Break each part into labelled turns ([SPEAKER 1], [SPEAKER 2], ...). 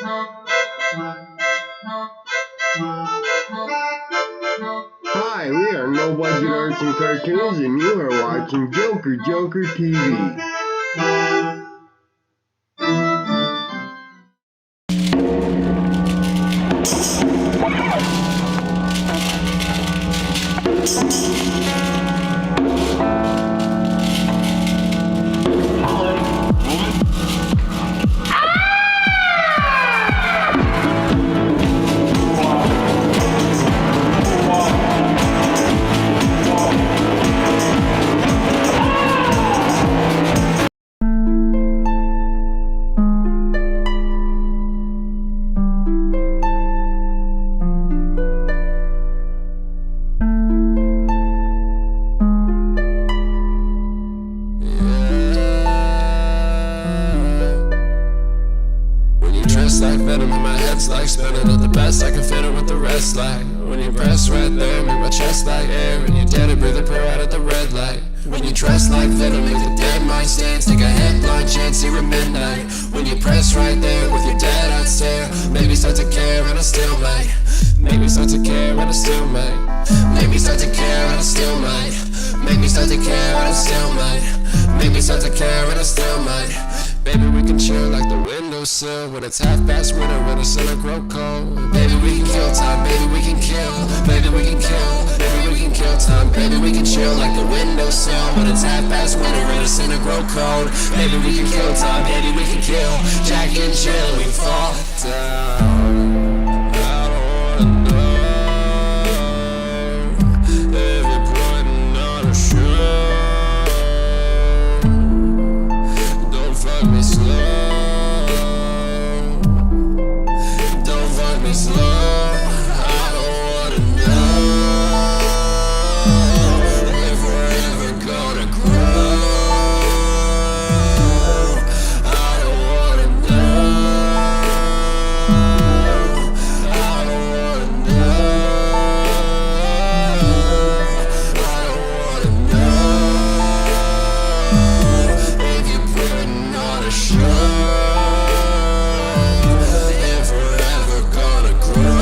[SPEAKER 1] Hi, we are No Budget Arts and Cartoons, and you are watching Joker Joker TV.
[SPEAKER 2] Like venom in my head's like spinning at the best I can fit it with the rest. Like when you press right there, make my chest like air, and you dare to breathe a prayer out at the red light. When you dress like venom, make the dead mind stance, take a headline chance here at midnight. When you press right there with your dead eyed stare, maybe start to care and I still might. Maybe start to care and I still might. Maybe start to care and I still might. Maybe start to care and I still might. Maybe start to care and I still might. Baby, we can chill like the windowsill when it's half past winter when it's gonna grow cold. Baby, we can kill time, baby, we can kill. Baby, we can kill, baby, we can kill time. Baby, we can chill like the windowsill when it's half past winter and it's gonna grow cold. Baby, we can kill time, baby, we can kill. Jack and chill, we fall down. If we're ever gonna grow.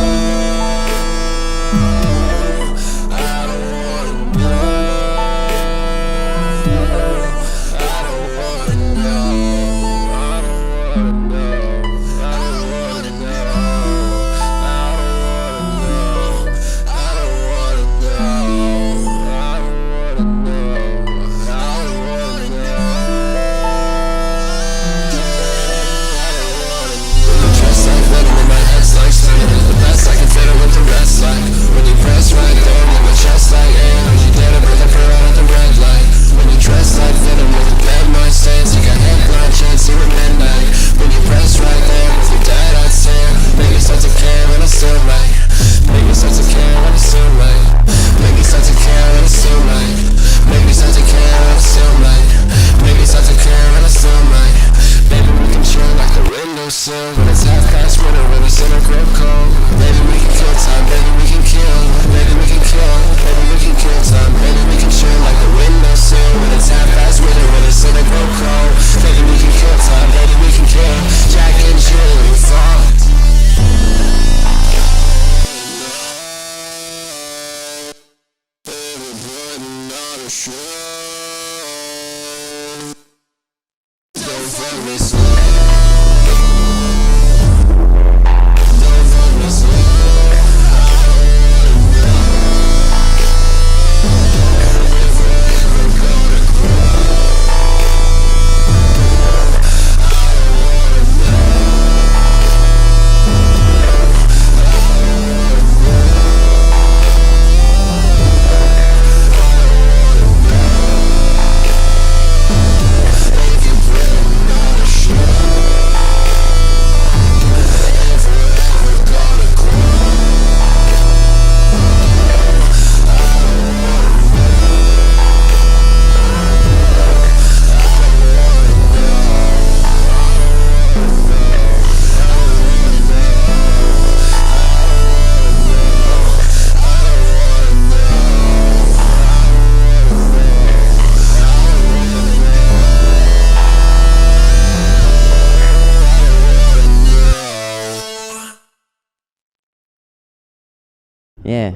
[SPEAKER 3] Yeah.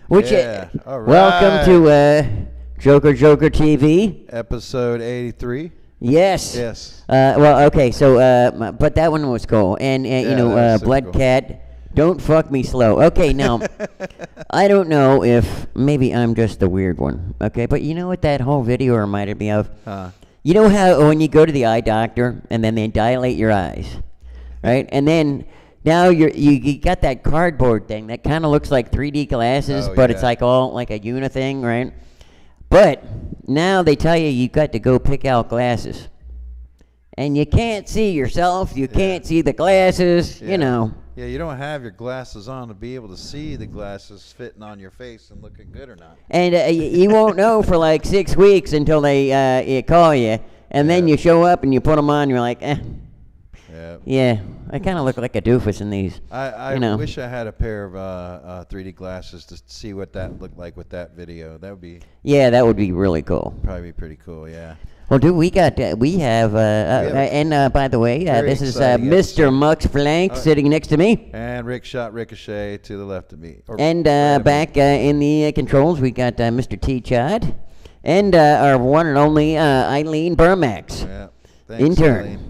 [SPEAKER 3] Which,
[SPEAKER 4] all right.
[SPEAKER 3] welcome to JOKERJOKERtv.
[SPEAKER 4] Episode 83.
[SPEAKER 3] Yes.
[SPEAKER 4] Yes.
[SPEAKER 3] Well, okay, so, but that one was cool. And, you know,
[SPEAKER 4] that was super
[SPEAKER 3] BLOODCAT, don't fuck me slow. Okay, now, I don't know if maybe I'm just the weird one, okay? But you know what that whole video reminded me of? You know how when you go to the eye doctor and then they dilate your eyes, right? And then now you got that cardboard thing that kind of looks like 3D glasses, but it's like all like a uni thing, right? But now they tell you got to go pick out glasses. And you can't see yourself, you can't see the glasses, you know.
[SPEAKER 4] Yeah, you don't have your glasses on to be able to see the glasses fitting on your face and looking good or not.
[SPEAKER 3] And you won't know for like 6 weeks until they call you. And then you show up and you put them on, you're like, yeah, I kind of look like a doofus in these.
[SPEAKER 4] I
[SPEAKER 3] you know.
[SPEAKER 4] wish I had a pair of 3D glasses to see what that looked like with that video. That would be...
[SPEAKER 3] Yeah, that would be really cool.
[SPEAKER 4] Probably be pretty cool, yeah.
[SPEAKER 3] Well, dude, we have, and by the way, this is Mr. Mux Blank sitting next to me.
[SPEAKER 4] And Schott Ricochet to the left of me.
[SPEAKER 3] And back in the controls, we got Mr. T.Chodd and our one and only Iylene Burmax,
[SPEAKER 4] Thanks,
[SPEAKER 3] intern.
[SPEAKER 4] Iylene.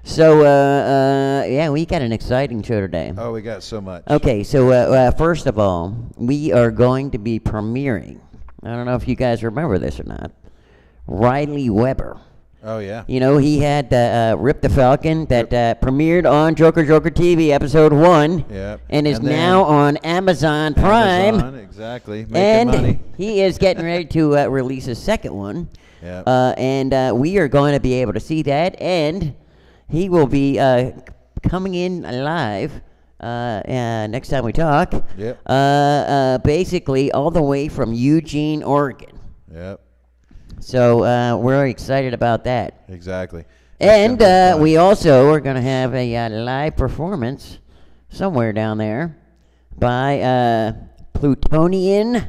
[SPEAKER 3] So, yeah, we got an exciting show today.
[SPEAKER 4] Oh, we got so much.
[SPEAKER 3] Okay, so first of all, we are going to be premiering. I don't know if you guys remember this or not. Riley Weber.
[SPEAKER 4] Oh, yeah.
[SPEAKER 3] You know, he had Rip the Falcon that premiered on JOKERJOKERtv episode 1 and is now on Amazon Prime.
[SPEAKER 4] Exactly. Making
[SPEAKER 3] and
[SPEAKER 4] money.
[SPEAKER 3] He is getting ready to release his second one. And we are going to be able to see that. And he will be coming in live next time we talk. Basically all the way from Eugene, Oregon. So we're excited about that.
[SPEAKER 4] Exactly.
[SPEAKER 3] And we also are going to have a live performance somewhere down there by Plutonian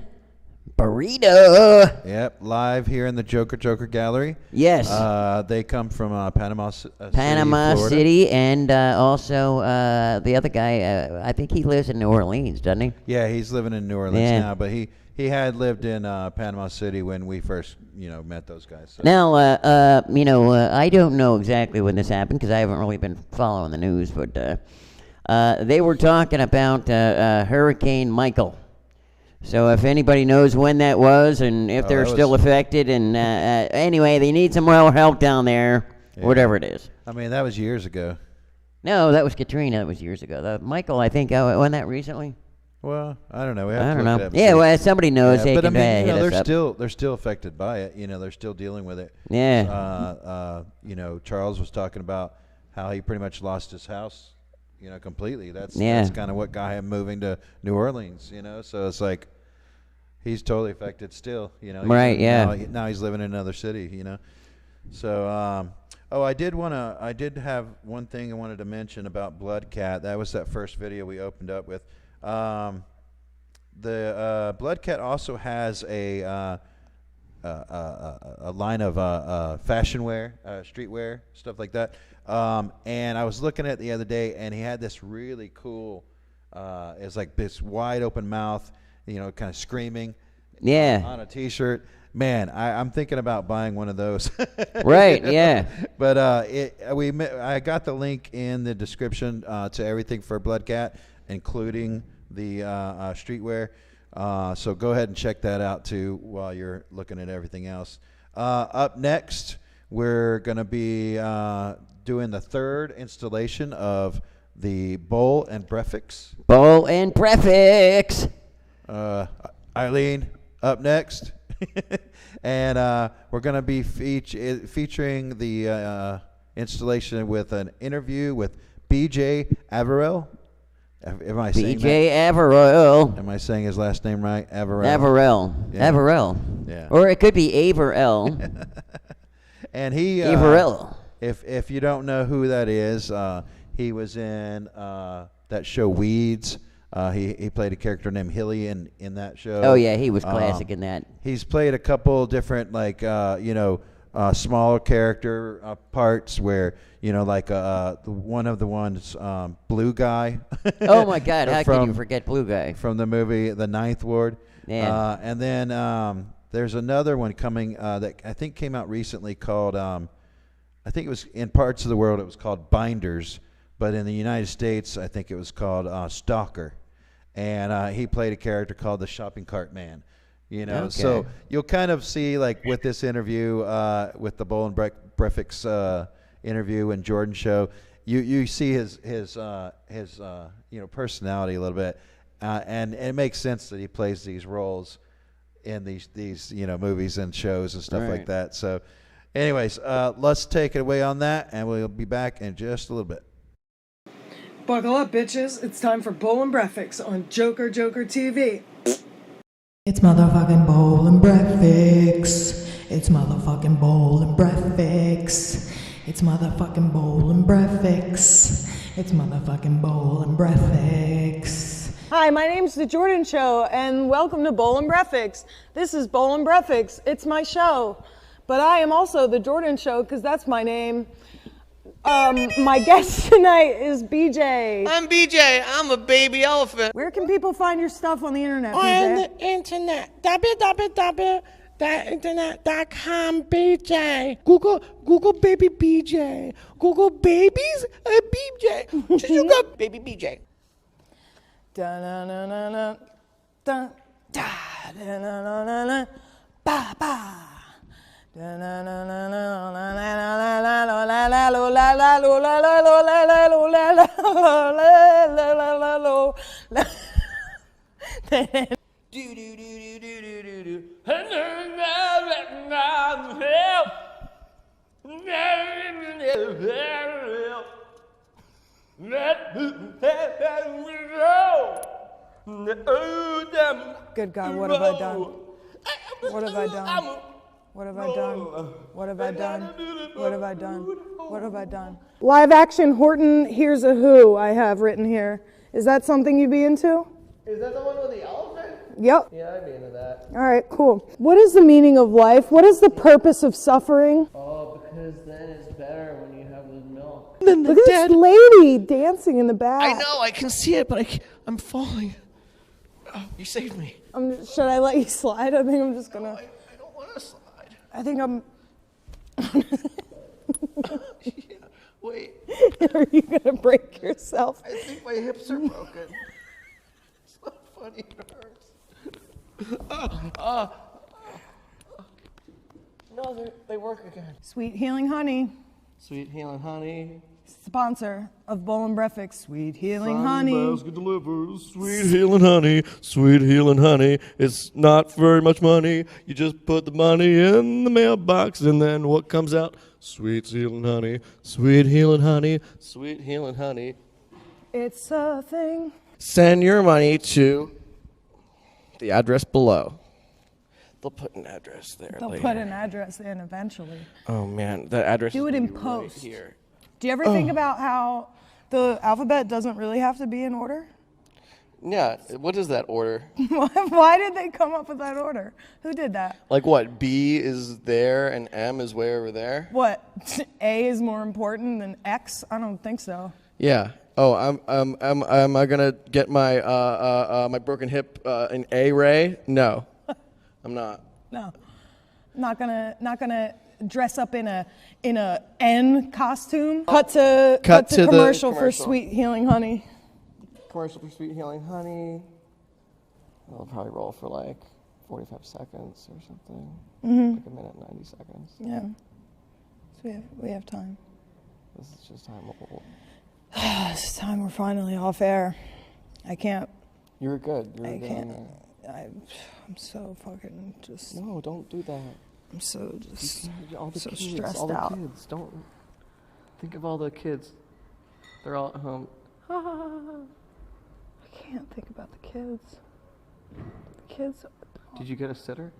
[SPEAKER 3] Burrito.
[SPEAKER 4] Yep, live here in the Joker Gallery.
[SPEAKER 3] Yes.
[SPEAKER 4] They come from Panama City,
[SPEAKER 3] City, and also the other guy, I think he lives in New Orleans, doesn't he?
[SPEAKER 4] Yeah, he's living in New Orleans now, but he had lived in Panama City when we first, met those guys. So.
[SPEAKER 3] Now, I don't know exactly when this happened because I haven't really been following the news, but they were talking about Hurricane Michael. So if anybody knows when that was and if they're still affected, and anyway, they need some well help down there, whatever it is.
[SPEAKER 4] I mean, that was years ago.
[SPEAKER 3] No, that was Katrina. That was years ago. Michael, I think, wasn't that recently?
[SPEAKER 4] Well, I don't know. We have
[SPEAKER 3] I
[SPEAKER 4] to
[SPEAKER 3] don't
[SPEAKER 4] look
[SPEAKER 3] know.
[SPEAKER 4] it up
[SPEAKER 3] Yeah, well, somebody knows. They
[SPEAKER 4] but
[SPEAKER 3] can,
[SPEAKER 4] I mean,
[SPEAKER 3] hit us up.
[SPEAKER 4] they're still affected by it. They're still dealing with it.
[SPEAKER 3] Yeah.
[SPEAKER 4] Charles was talking about how he pretty much lost his house, completely. That's kind of what got him moving to New Orleans. So it's like he's totally affected still.
[SPEAKER 3] Right.
[SPEAKER 4] Now he's living in another city. So. I did have one thing I wanted to mention about BLOODCAT. That was that first video we opened up with. The BLOODCAT also has a line of fashion wear, streetwear, stuff like that. And I was looking at it the other day, and he had this really cool, it's like this wide open mouth, kind of screaming on a T-shirt. Man, I'm thinking about buying one of those.
[SPEAKER 3] Right, yeah.
[SPEAKER 4] But I got the link in the description to everything for BLOODCAT, including the streetwear. So go ahead and check that out too while you're looking at everything else. Up next, we're going to be doing the third installation of the Bowl and Breffix.
[SPEAKER 3] Bowl and Breffix.
[SPEAKER 4] Iylene, up next. And we're going to be featuring the installation with an interview with BJ Avarell. Am I saying
[SPEAKER 3] BJ Avarell.
[SPEAKER 4] Am I saying his last name right? Avarell.
[SPEAKER 3] Avarell.
[SPEAKER 4] Yeah.
[SPEAKER 3] Avarell.
[SPEAKER 4] Yeah.
[SPEAKER 3] Or it could be Avarell.
[SPEAKER 4] And he
[SPEAKER 3] Avarell.
[SPEAKER 4] If you don't know who that is, he was in that show Weeds. He played a character named Hilly in that show.
[SPEAKER 3] Oh yeah, he was classic in that.
[SPEAKER 4] He's played a couple different smaller character parts where, you know, like one of the ones, Blue Guy.
[SPEAKER 3] Oh my God! How can you forget Blue Guy
[SPEAKER 4] from the movie The Ninth Ward?
[SPEAKER 3] Man.
[SPEAKER 4] And then there's another one coming that I think came out recently called. I think it was in parts of the world it was called Binders, but in the United States I think it was called Stalker, and he played a character called the Shopping Cart Man. You know,
[SPEAKER 3] Okay.
[SPEAKER 4] so you'll kind of see, like, with this interview, with the Bull and Breffix interview and Jordan show, you see his you know, personality a little bit, and it makes sense that he plays these roles in these you know, movies and shows and stuff like that. So, anyways, let's take it away on that, and we'll be back in just a little bit.
[SPEAKER 5] Buckle up, bitches. It's time for Bull and Breffix on JOKERJOKERtv.
[SPEAKER 6] It's motherfucking Bowl and Breffix. It's motherfucking Bowl and Breffix. It's motherfucking Bowl and Breffix. It's motherfucking Bowl and Breffix.
[SPEAKER 5] Hi, my name's The Jordan Show, and welcome to Bowl and Breffix. This is Bowl and Breffix. It's my show. But I am also The Jordan Show, because that's my name. My guest tonight is BJ.
[SPEAKER 7] I'm BJ. I'm a baby elephant.
[SPEAKER 5] Where can people find your stuff on the internet,
[SPEAKER 7] On
[SPEAKER 5] BJ?
[SPEAKER 7] the internet. www.internet.com BJ. Google baby BJ. Google babies BJ. Just look up baby BJ.
[SPEAKER 5] Da-na-na-na-na. Da da da-na-na-na-na. Ba ba. Good God, what have I done? What have I done? What have I done? What have I done? What have I done? What have I done? Live action Horton Here's a Who I have written here. Is that something you'd be into?
[SPEAKER 7] Is that the one with the elephant?
[SPEAKER 5] Yep.
[SPEAKER 7] Yeah, I'd be into that.
[SPEAKER 5] All right, cool. What is the meaning of life? What is the purpose of suffering?
[SPEAKER 7] Oh, because then it's better when you have the milk.
[SPEAKER 5] Look at this lady dancing in the back.
[SPEAKER 7] I know, I can see it, but I'm falling. Oh, you saved me.
[SPEAKER 5] Should I let you slide? I think I'm just gonna.
[SPEAKER 7] I don't want to slide.
[SPEAKER 5] I think I'm.
[SPEAKER 7] Yeah, wait.
[SPEAKER 5] Are you gonna break yourself?
[SPEAKER 7] I think my hips are broken. It's not funny. It hurts. No, they work again.
[SPEAKER 5] Sweet Healing Honey,
[SPEAKER 7] Sweet healing honey.
[SPEAKER 5] sponsor of Bowl and Breffix. Sweet Healing Honey.
[SPEAKER 8] Basket delivers sweet healing honey, sweet healing honey. It's not very much money. You just put the money in the mailbox, and then what comes out? Sweet healing honey, sweet healing honey, sweet healing honey.
[SPEAKER 5] It's a thing.
[SPEAKER 8] Send your money to the address below. They'll put an address there
[SPEAKER 5] They'll
[SPEAKER 8] later.
[SPEAKER 5] put an address in eventually.
[SPEAKER 8] Oh man, the address
[SPEAKER 5] Do
[SPEAKER 8] is
[SPEAKER 5] it in
[SPEAKER 8] gonna be
[SPEAKER 5] post.
[SPEAKER 8] right here.
[SPEAKER 5] Do you ever think about how the alphabet doesn't really have to be in order?
[SPEAKER 8] Yeah, what is that order?
[SPEAKER 5] Why did they come up with that order? Who did that?
[SPEAKER 8] Like what? B is there and M is way over there?
[SPEAKER 5] What? A is more important than X? I don't think so.
[SPEAKER 8] Yeah. Oh, am I gonna get my my broken hip in A ray? No, I'm not.
[SPEAKER 5] No. Not gonna dress up in a N costume. Cut to
[SPEAKER 8] Cut to the
[SPEAKER 5] commercial for
[SPEAKER 8] commercial.
[SPEAKER 5] Sweet Healing Honey.
[SPEAKER 8] Commercial for Sweet Healing Honey. I'll probably roll for like 45 seconds or something. Like a minute, 90 seconds.
[SPEAKER 5] Yeah. So we have time.
[SPEAKER 8] This is just time.
[SPEAKER 5] This is time we're finally off air. I can't.
[SPEAKER 8] You were good. You were
[SPEAKER 5] I
[SPEAKER 8] good
[SPEAKER 5] can't.
[SPEAKER 8] on there.
[SPEAKER 5] I'm so fucking just.
[SPEAKER 8] No, don't do that.
[SPEAKER 5] I'm so just.
[SPEAKER 8] All the
[SPEAKER 5] So
[SPEAKER 8] kids,
[SPEAKER 5] stressed
[SPEAKER 8] all the
[SPEAKER 5] out.
[SPEAKER 8] kids. Don't think of all the kids. They're all at home.
[SPEAKER 5] I can't think about the kids. The kids.
[SPEAKER 8] Did you get a sitter?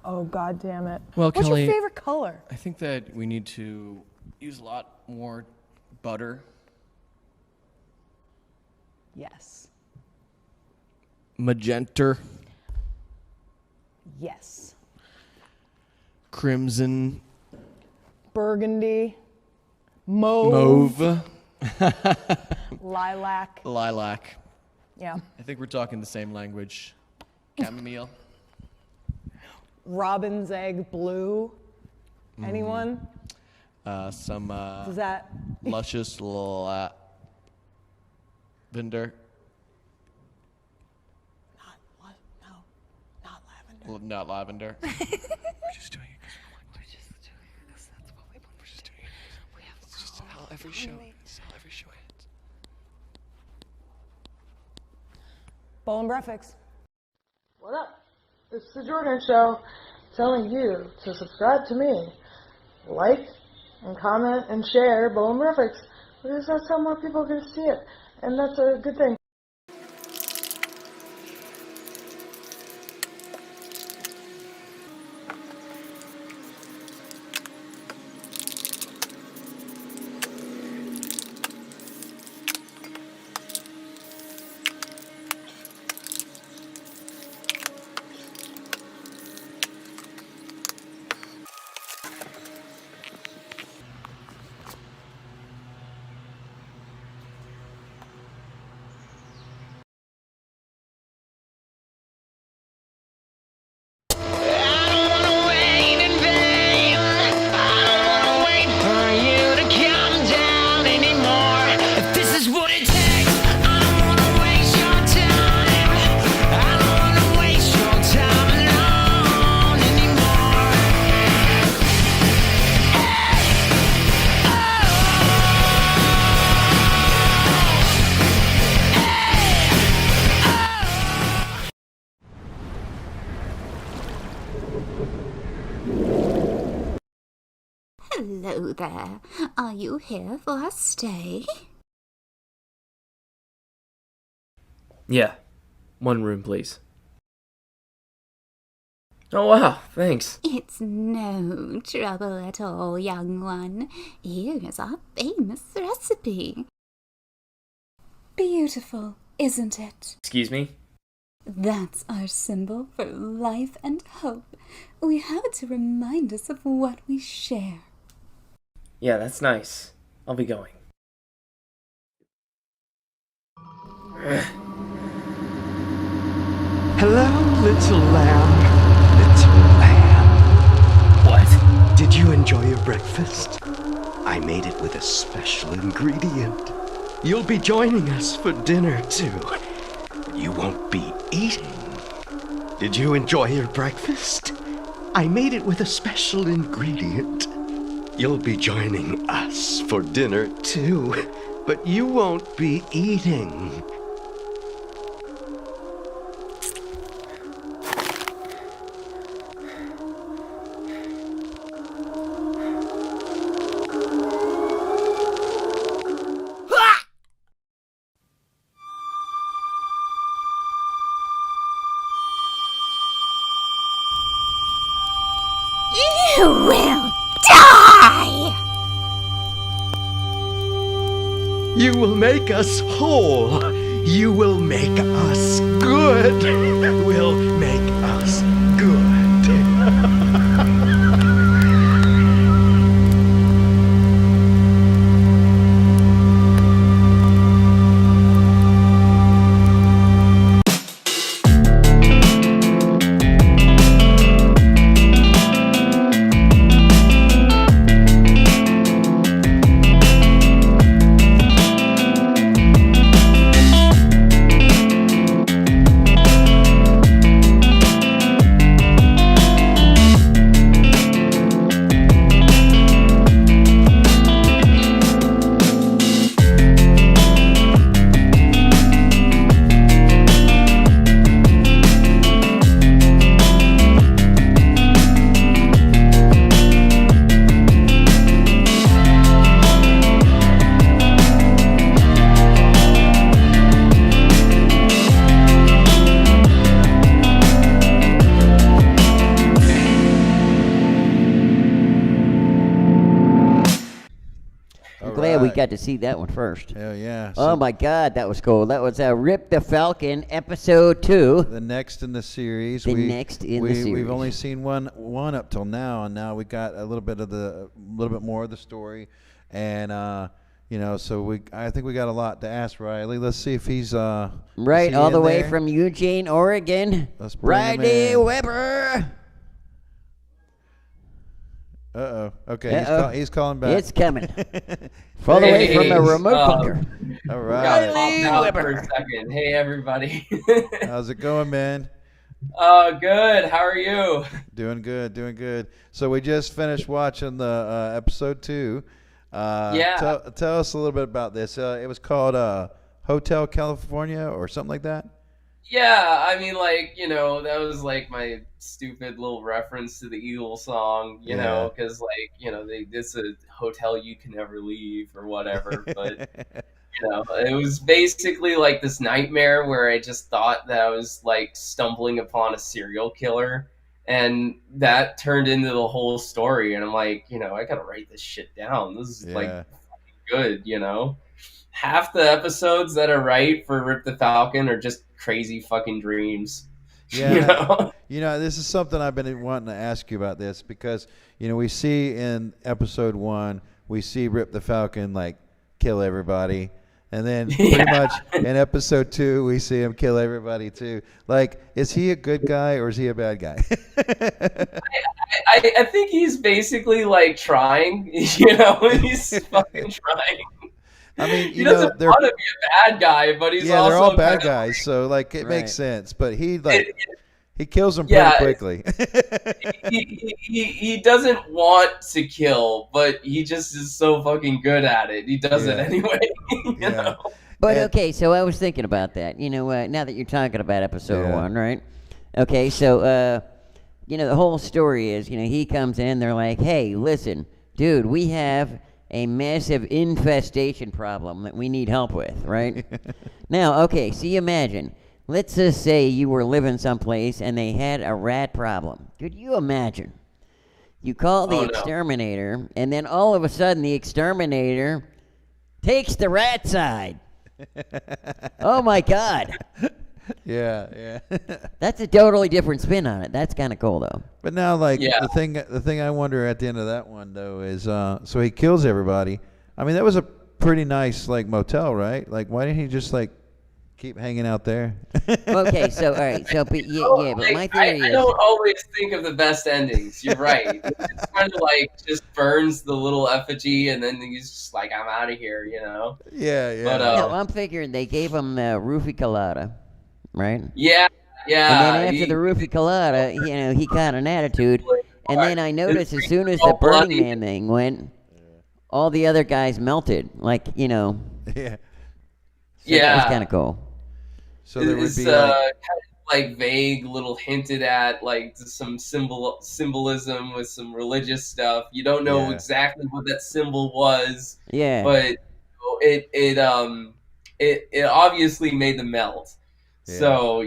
[SPEAKER 5] Oh, God damn it.
[SPEAKER 8] Well,
[SPEAKER 5] What's
[SPEAKER 8] Kelly,
[SPEAKER 5] your favorite color?
[SPEAKER 8] I think that we need to use a lot more butter.
[SPEAKER 5] Yes.
[SPEAKER 8] Magenta.
[SPEAKER 5] Yes.
[SPEAKER 8] crimson,
[SPEAKER 5] burgundy, mauve, lilac.
[SPEAKER 8] lilac.
[SPEAKER 5] Yeah.
[SPEAKER 8] I think we're talking the same language. Chamomile.
[SPEAKER 5] Robin's egg blue. Anyone?
[SPEAKER 8] Some
[SPEAKER 5] Does that?
[SPEAKER 8] luscious lavender.
[SPEAKER 5] Not lavender.
[SPEAKER 8] Not lavender.
[SPEAKER 9] We're just doing it because that's what we want. We're just doing it. We have it's just how every show ends. How every show ends.
[SPEAKER 5] Bowl and Breffix.
[SPEAKER 10] What up? It's the Jordan Show telling you to subscribe to me, like and comment and share Bowl and Breffix, because that's how more people can see it, and that's a good thing.
[SPEAKER 11] Hello there. Are you here for a stay?
[SPEAKER 12] Yeah. One room, please. Oh, wow. Thanks.
[SPEAKER 11] It's no trouble at all, young one. Here's our famous recipe. Beautiful, isn't it?
[SPEAKER 12] Excuse me?
[SPEAKER 11] That's our symbol for life and hope. We have it to remind us of what we share.
[SPEAKER 12] Yeah, that's nice. I'll be going.
[SPEAKER 13] Hello, little lamb. Little lamb.
[SPEAKER 12] What?
[SPEAKER 13] Did you enjoy your breakfast? I made it with a special ingredient. You'll be joining us for dinner, too. But you won't be eating. Did you enjoy your breakfast? I made it with a special ingredient. You'll be joining us for dinner, too. But you won't be eating.
[SPEAKER 11] You will die!
[SPEAKER 13] You will make us whole. You will make us good. Will make us good.
[SPEAKER 3] got to see that one first.
[SPEAKER 4] Hell yeah.
[SPEAKER 3] Oh my God, that was cool. That was Rip the Falcon, episode 2.
[SPEAKER 4] The next in the series.
[SPEAKER 3] We've
[SPEAKER 4] only seen one up till now, and now we got a little bit more of the story, and so I think we got a lot to ask Riley. Let's see if he's
[SPEAKER 3] right all the way from Eugene, Oregon.
[SPEAKER 4] Let's bring him
[SPEAKER 3] Riley
[SPEAKER 4] in.
[SPEAKER 3] Weber.
[SPEAKER 4] Okay, he's calling back.
[SPEAKER 3] It's coming. All the way from a remote bunker.
[SPEAKER 4] All right.
[SPEAKER 12] Riley Weber. For a second. Hey, everybody.
[SPEAKER 4] How's it going, man?
[SPEAKER 12] Good. How are you?
[SPEAKER 4] Doing good. So we just finished watching the episode 2.
[SPEAKER 12] Yeah.
[SPEAKER 4] Tell us a little bit about this. It was called Hotel California or something like that.
[SPEAKER 12] Yeah, I mean, that was like my stupid little reference to the Eagles song, you know, because it's a hotel you can never leave or whatever. But it was basically like this nightmare where I just thought that I was like stumbling upon a serial killer, and that turned into the whole story. And I'm like, I gotta write this shit down. This is like fucking good, Half the episodes that I write for Rip the Falcon are just crazy fucking dreams.
[SPEAKER 4] Yeah. This is something I've been wanting to ask you about this because, we see in episode 1, we see Rip the Falcon kill everybody. And then pretty much in episode 2, we see him kill everybody too. Is he a good guy or is he a bad guy?
[SPEAKER 12] I think he's basically trying, he's fucking trying.
[SPEAKER 4] I mean,
[SPEAKER 12] he doesn't want to be a bad guy, but he's also
[SPEAKER 4] they're all bad guys, so it makes sense. But he kills them pretty quickly.
[SPEAKER 12] he doesn't want to kill, but he just is so fucking good at it. He does it anyway. you know?
[SPEAKER 3] But okay, so I was thinking about that. Now that you're talking about episode 1, right? Okay, so the whole story is, he comes in. They're like, "Hey, listen, dude, we have a massive infestation problem that we need help with, right?" Now, okay, so you imagine, let's just say you were living someplace and they had a rat problem. Could you imagine? You call the exterminator, and then all of a sudden the exterminator takes the rat side. Oh my God.
[SPEAKER 4] Yeah.
[SPEAKER 3] That's a totally different spin on it. That's kind of cool, though.
[SPEAKER 4] But now, the thing I wonder at the end of that one, though, is so he kills everybody. I mean, that was a pretty nice motel, right? Why didn't he just keep hanging out there?
[SPEAKER 3] Okay, so all right, so but my theory
[SPEAKER 12] I
[SPEAKER 3] is
[SPEAKER 12] don't always think of the best endings. You're right. It's kind of just burns the little effigy, and then he's just like, "I'm out of here,"
[SPEAKER 4] Yeah.
[SPEAKER 12] But
[SPEAKER 3] no, I'm figuring they gave him roofie colada. Right?
[SPEAKER 12] Yeah.
[SPEAKER 3] And then after the roofie colada, he got an attitude. And then I noticed as soon as the Burning Man thing went, all the other guys melted.
[SPEAKER 4] Yeah.
[SPEAKER 3] So that was kind of cool.
[SPEAKER 4] So there would be
[SPEAKER 12] kind of vague, little hinted at some symbolism with some religious stuff. You don't know exactly what that symbol was.
[SPEAKER 3] Yeah.
[SPEAKER 12] But it obviously made them melt.
[SPEAKER 4] Yeah.
[SPEAKER 12] So,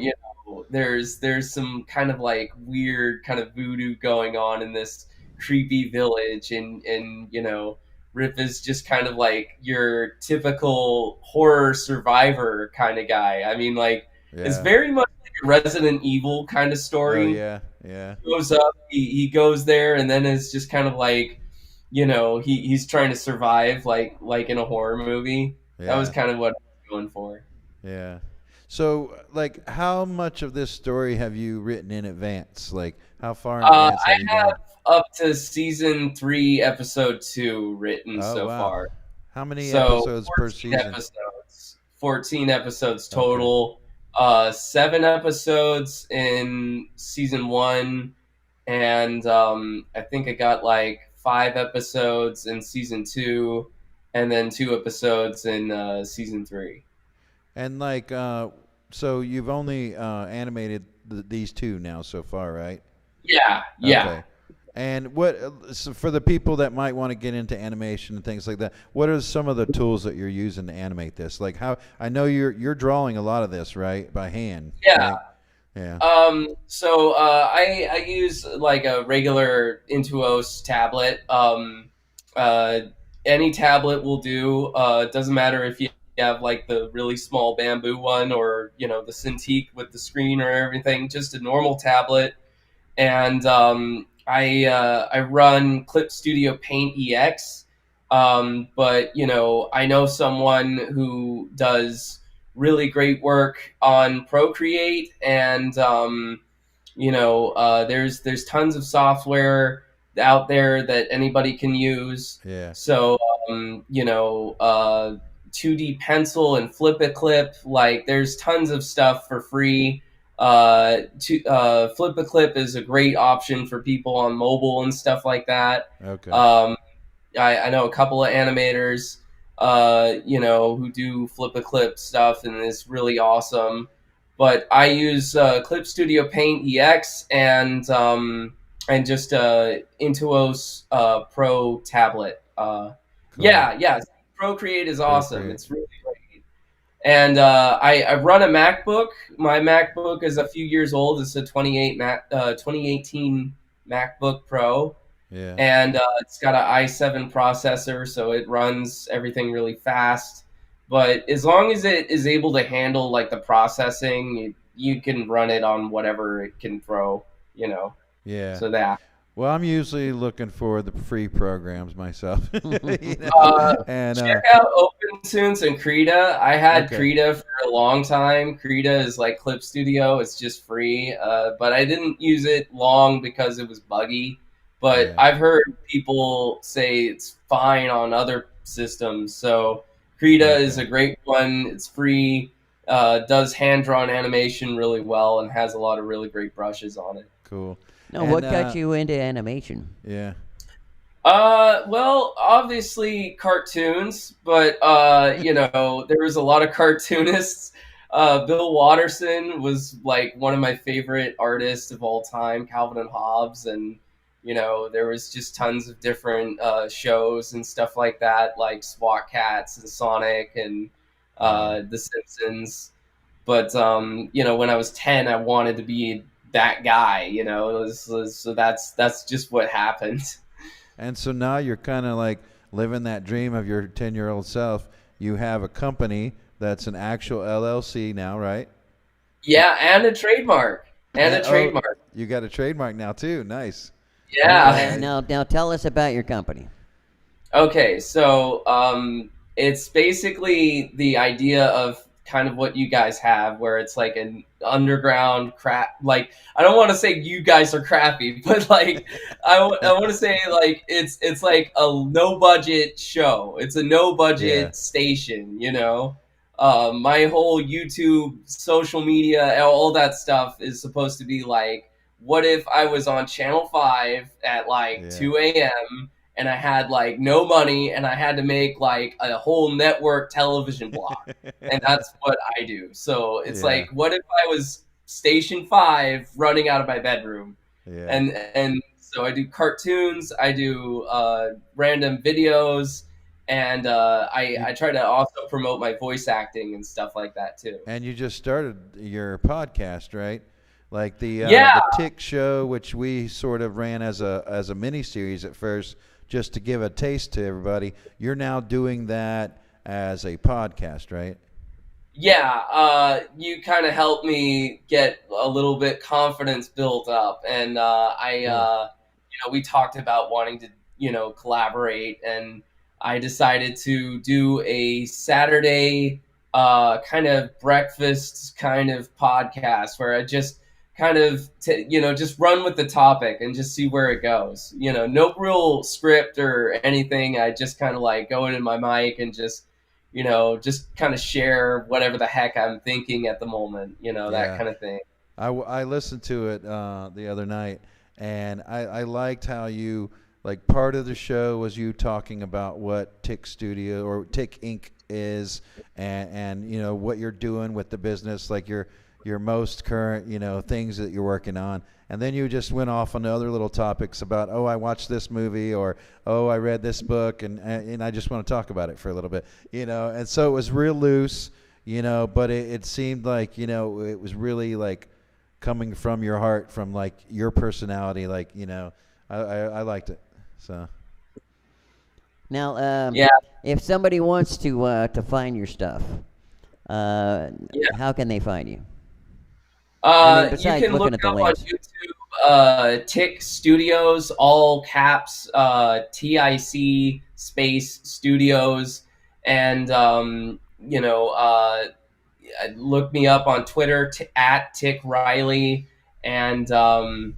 [SPEAKER 12] there's some kind of weird kind of voodoo going on in this creepy village, and Rip is just kind of your typical horror survivor kind of guy. I mean, it's very much a Resident Evil kind of story.
[SPEAKER 4] Oh, yeah.
[SPEAKER 12] He goes up, he goes there, and then it's just kind of he's trying to survive like in a horror movie.
[SPEAKER 4] Yeah.
[SPEAKER 12] That was kind of what I was going for.
[SPEAKER 4] Yeah. So, how much of this story have you written in advance? How far in advance have you
[SPEAKER 12] have up to season 3, episode 2 written so far.
[SPEAKER 4] How many episodes per season?
[SPEAKER 12] 14 episodes total. Okay. 7 episodes in season 1, and I think I got 5 episodes in season 2, and then 2 episodes in season 3.
[SPEAKER 4] And so you've only animated these 2 now so far, right?
[SPEAKER 12] Yeah.
[SPEAKER 4] Okay. And so for the people that might want to get into animation and things like that, what are some of the tools that you're using to animate this? How I know you're drawing a lot of this, right, by hand.
[SPEAKER 12] Yeah.
[SPEAKER 4] Right? Yeah.
[SPEAKER 12] So I use a regular Intuos tablet. any tablet will do. It doesn't matter if you have like the really small bamboo one or the Cintiq with the screen or everything. Just a normal tablet, and I run Clip Studio Paint EX. But I know someone who does really great work on Procreate, and there's tons of software out there that anybody can use.
[SPEAKER 4] Yeah.
[SPEAKER 12] So 2D Pencil and Flip a Clip, like there's tons of stuff for free. Flip a Clip is a great option for people on mobile and stuff like that.
[SPEAKER 4] Okay.
[SPEAKER 12] I know a couple of animators, who do Flip a Clip stuff, and it's really awesome. But I use Clip Studio Paint EX and just Intuos Pro tablet. Yeah, Procreate is awesome.
[SPEAKER 4] Procreate.
[SPEAKER 12] It's really great. And I run a MacBook. My MacBook is a few years old. It's a 2018 MacBook Pro.
[SPEAKER 4] Yeah.
[SPEAKER 12] And it's got an i7 processor, so it runs everything really fast. But as long as it is able to handle like the processing, you can run it on whatever it can throw,
[SPEAKER 4] Yeah.
[SPEAKER 12] So that.
[SPEAKER 4] Well, I'm usually looking for the free programs myself.
[SPEAKER 12] And check out OpenTunes and Krita. I had Krita for a long time. Krita is like Clip Studio. It's just free. But I didn't use it long because it was buggy. But I've heard people say it's fine on other systems. So Krita is a great one. It's free. Does hand-drawn animation really well and has a lot of really great brushes on it.
[SPEAKER 4] Cool.
[SPEAKER 3] Now, what got you into animation?
[SPEAKER 4] Yeah.
[SPEAKER 12] Well, obviously cartoons, but there was a lot of cartoonists. Bill Watterson was like one of my favorite artists of all time, Calvin and Hobbes, and there was just tons of different shows and stuff like that, like SWAT Cats and Sonic and The Simpsons. But when I was 10, I wanted to be that guy, so that's just what happened.
[SPEAKER 4] And so now you're kind of like living that dream of your 10-year-old self. You have a company that's an actual LLC now, right?
[SPEAKER 12] Yeah, and a trademark.
[SPEAKER 4] You got a trademark now too. Nice.
[SPEAKER 12] Yeah.
[SPEAKER 3] Now tell us about your company.
[SPEAKER 12] Okay, so it's basically the idea of kind of what you guys have, where it's like an underground crap. Like, I don't want to say you guys are crappy, but like I want to say like it's like a no budget show. It's a no budget station. My whole YouTube, social media, all that stuff is supposed to be like, what if I was on Channel 5 at like 2 a.m. and I had like no money and I had to make like a whole network television block? And that's what I do. So it's like, what if I was Station 5 running out of my bedroom? And so I do cartoons, I do random videos, and I try to also promote my voice acting and stuff like that too.
[SPEAKER 4] And you just started your podcast, right? Like the Tick Show, which we sort of ran as a mini-series at first, just to give a taste to everybody. You're now doing that as a podcast, right?
[SPEAKER 12] Yeah, you kind of helped me get a little bit confidence built up, and we talked about wanting to collaborate, and I decided to do a Saturday kind of breakfast kind of podcast where I just kind of just run with the topic and just see where it goes. No real script or anything. I just kind of like go into my mic and just kind of share whatever the heck I'm thinking at the moment, that kind of thing.
[SPEAKER 4] I listened to it the other night, and I liked how you, like, part of the show was you talking about what Tick Studio or Tick Inc. is, and what you're doing with the business, like your most current, things that you're working on. And then you just went off on other little topics about, oh, I watched this movie, or, oh, I read this book, and I just want to talk about it for a little bit, And so it was real loose, but it seemed like, it was really like coming from your heart, from like your personality, like, I liked it. So.
[SPEAKER 3] Now,
[SPEAKER 12] Yeah.
[SPEAKER 3] if somebody wants to find your stuff, how can they find you?
[SPEAKER 12] You
[SPEAKER 3] besides
[SPEAKER 12] can
[SPEAKER 3] looking
[SPEAKER 12] look
[SPEAKER 3] at the
[SPEAKER 12] up on
[SPEAKER 3] links.
[SPEAKER 12] YouTube, Tick Studios, all caps, TIC space Studios, and look me up on Twitter at Tick Riley, and I'm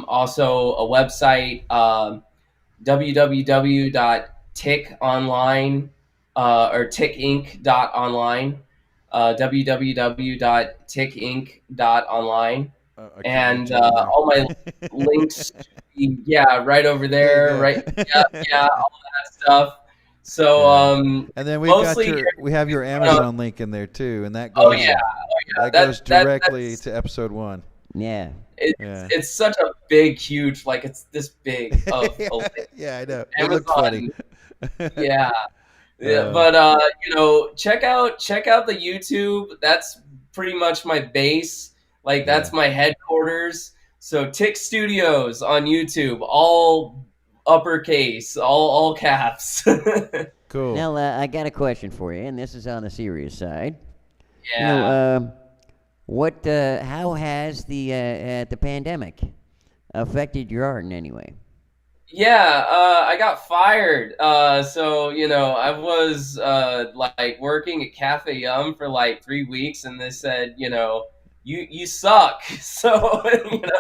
[SPEAKER 12] also a website, www.tickonline or tickinc.online. www.tickinc.online, and all my links should be, right over there, right, all that stuff. So
[SPEAKER 4] and then we
[SPEAKER 12] mostly
[SPEAKER 4] have your Amazon link in there too, and that goes that goes directly to episode 1.
[SPEAKER 3] Yeah.
[SPEAKER 12] It's such a big, huge, like it's this big of a link.
[SPEAKER 4] Yeah, I know.
[SPEAKER 12] Amazon,
[SPEAKER 4] it looked funny.
[SPEAKER 12] Yeah, but check out the YouTube. That's pretty much my base. Like that's my headquarters. So Tick Studios on YouTube, all uppercase, all caps.
[SPEAKER 4] Cool.
[SPEAKER 3] Now, I got a question for you, and this is on the serious side.
[SPEAKER 12] Yeah.
[SPEAKER 3] How has the pandemic affected your art in any way?
[SPEAKER 12] Yeah, I got fired. So I was like working at Cafe Yum for like 3 weeks, and they said, you suck. So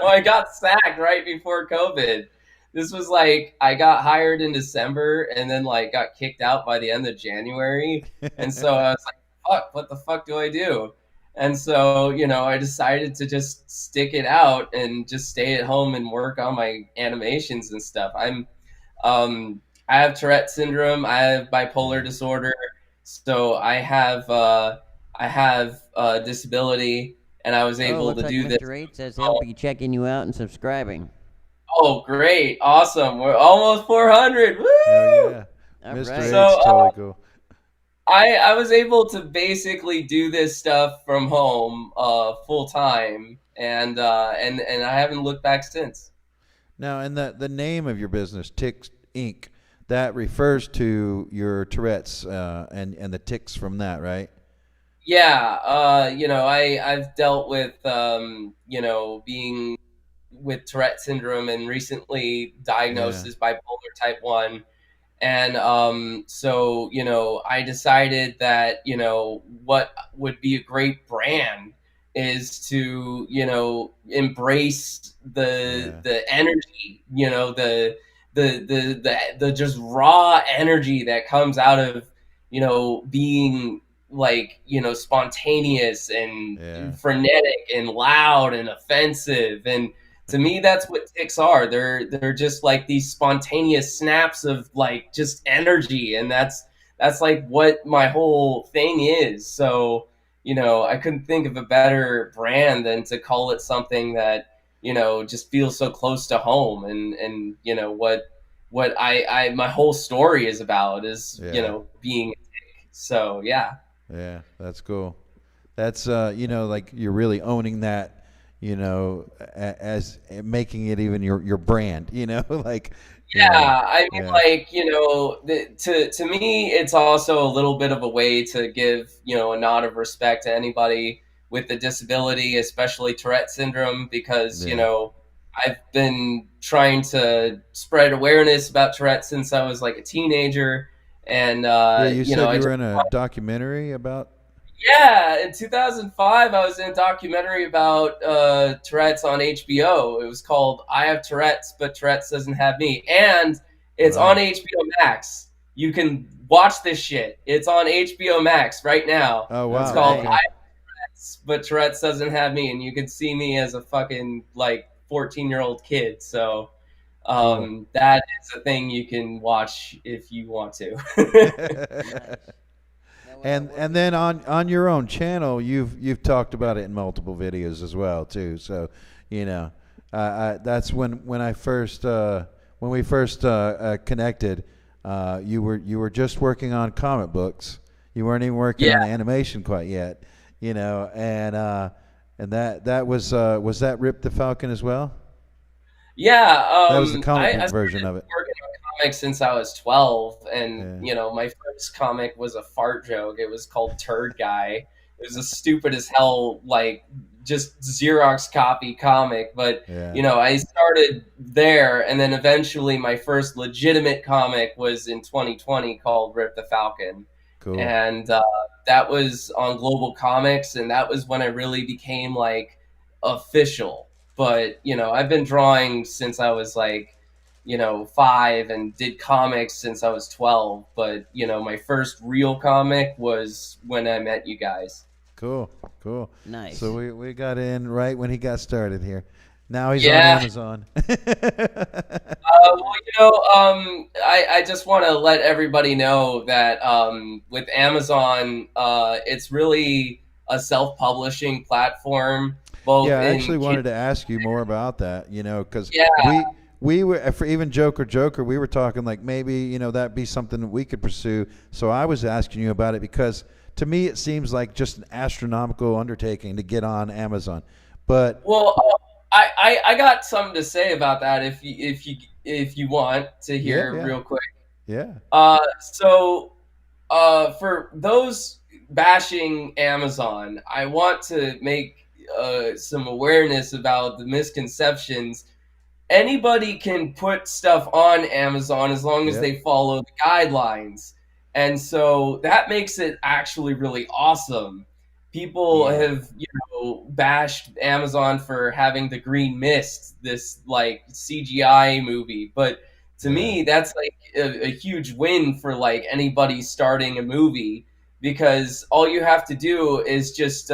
[SPEAKER 12] I got sacked right before COVID. This was like I got hired in December, and then like got kicked out by the end of January, and so I was like, fuck, what the fuck do I do? And so, I decided to just stick it out and just stay at home and work on my animations and stuff. I have Tourette syndrome. I have bipolar disorder. So I have disability, and I was able to do
[SPEAKER 3] Mr.
[SPEAKER 12] this.
[SPEAKER 3] Mr. 8 says he'll be checking you out and subscribing.
[SPEAKER 12] Oh, great. Awesome. We're almost 400. Woo!
[SPEAKER 4] Oh, yeah. Mr.
[SPEAKER 3] Right.
[SPEAKER 4] 8's
[SPEAKER 12] So,
[SPEAKER 4] totally cool.
[SPEAKER 12] I was able to basically do this stuff from home full time, and I haven't looked back since.
[SPEAKER 4] Now, and the name of your business, Tick Inc., that refers to your Tourette's and the tics from that, right?
[SPEAKER 12] Yeah, I've dealt with being with Tourette syndrome and recently diagnosed as bipolar type 1. And so, I decided that, what would be a great brand is to, embrace the energy, the just raw energy that comes out of, being like, spontaneous and frenetic and loud and offensive. And to me, that's what tics are. They're just like these spontaneous snaps of like just energy, and that's like what my whole thing is. So, I couldn't think of a better brand than to call it something that, just feels so close to home, and what I my whole story is about is, being a tic. So, yeah.
[SPEAKER 4] Yeah, that's cool. That's like you're really owning that, as making it even your brand, like.
[SPEAKER 12] I mean, like, to me, it's also a little bit of a way to give, a nod of respect to anybody with a disability, especially Tourette syndrome, because, I've been trying to spread awareness about Tourette since I was like a teenager. And,
[SPEAKER 4] you said you were in a documentary about.
[SPEAKER 12] Yeah, in 2005, I was in a documentary about Tourette's on HBO. It was called I Have Tourette's, but Tourette's Doesn't Have Me. And it's on HBO Max. You can watch this shit. It's on HBO Max right now.
[SPEAKER 4] Oh, wow.
[SPEAKER 12] It's called I Have Tourette's, but Tourette's Doesn't Have Me. And you can see me as a fucking, like, 14-year-old kid. So that is a thing you can watch if you want to.
[SPEAKER 4] And then on your own channel, you've talked about it in multiple videos as well too. So, that's when we first connected. You were just working on comic books. You weren't even working on animation quite yet. And that was that Rip the Falcon as well.
[SPEAKER 12] Yeah,
[SPEAKER 4] that was the comic book version of it.
[SPEAKER 12] Working on comics since I was 12, and you know, my first comic was a fart joke. It was called Turd Guy. It was a stupid as hell, like just Xerox copy comic, but you know, I started there, and then eventually my first legitimate comic was in 2020 called Rip the Falcon.
[SPEAKER 4] Cool.
[SPEAKER 12] And that was on Global Comics, and that was when I really became like official. But you know, I've been drawing since I was like, you know, 5, and did comics since I was 12. But you know, my first real comic was when I met you guys.
[SPEAKER 4] Cool, cool,
[SPEAKER 3] nice.
[SPEAKER 4] So we got in right when he got started here. Now he's on Amazon.
[SPEAKER 12] Well, you know, I just want to let everybody know that with Amazon, it's really a self-publishing platform. Both
[SPEAKER 4] I actually wanted to ask you more about that, you know, because we were, for even Joker, we were talking like maybe, you know, that'd be something that we could pursue. So I was asking you about it because to me it seems like just an astronomical undertaking to get on Amazon. But
[SPEAKER 12] well, I got something to say about that if you want to hear real quick.
[SPEAKER 4] Yeah.
[SPEAKER 12] So for those bashing Amazon, I want to make some awareness about the misconceptions. Anybody can put stuff on Amazon as long as they follow the guidelines. And so that makes it actually really awesome. People have, you know, bashed Amazon for having the Green Mist, this like CGI movie. But to me, that's like a huge win for like anybody starting a movie, because all you have to do is just,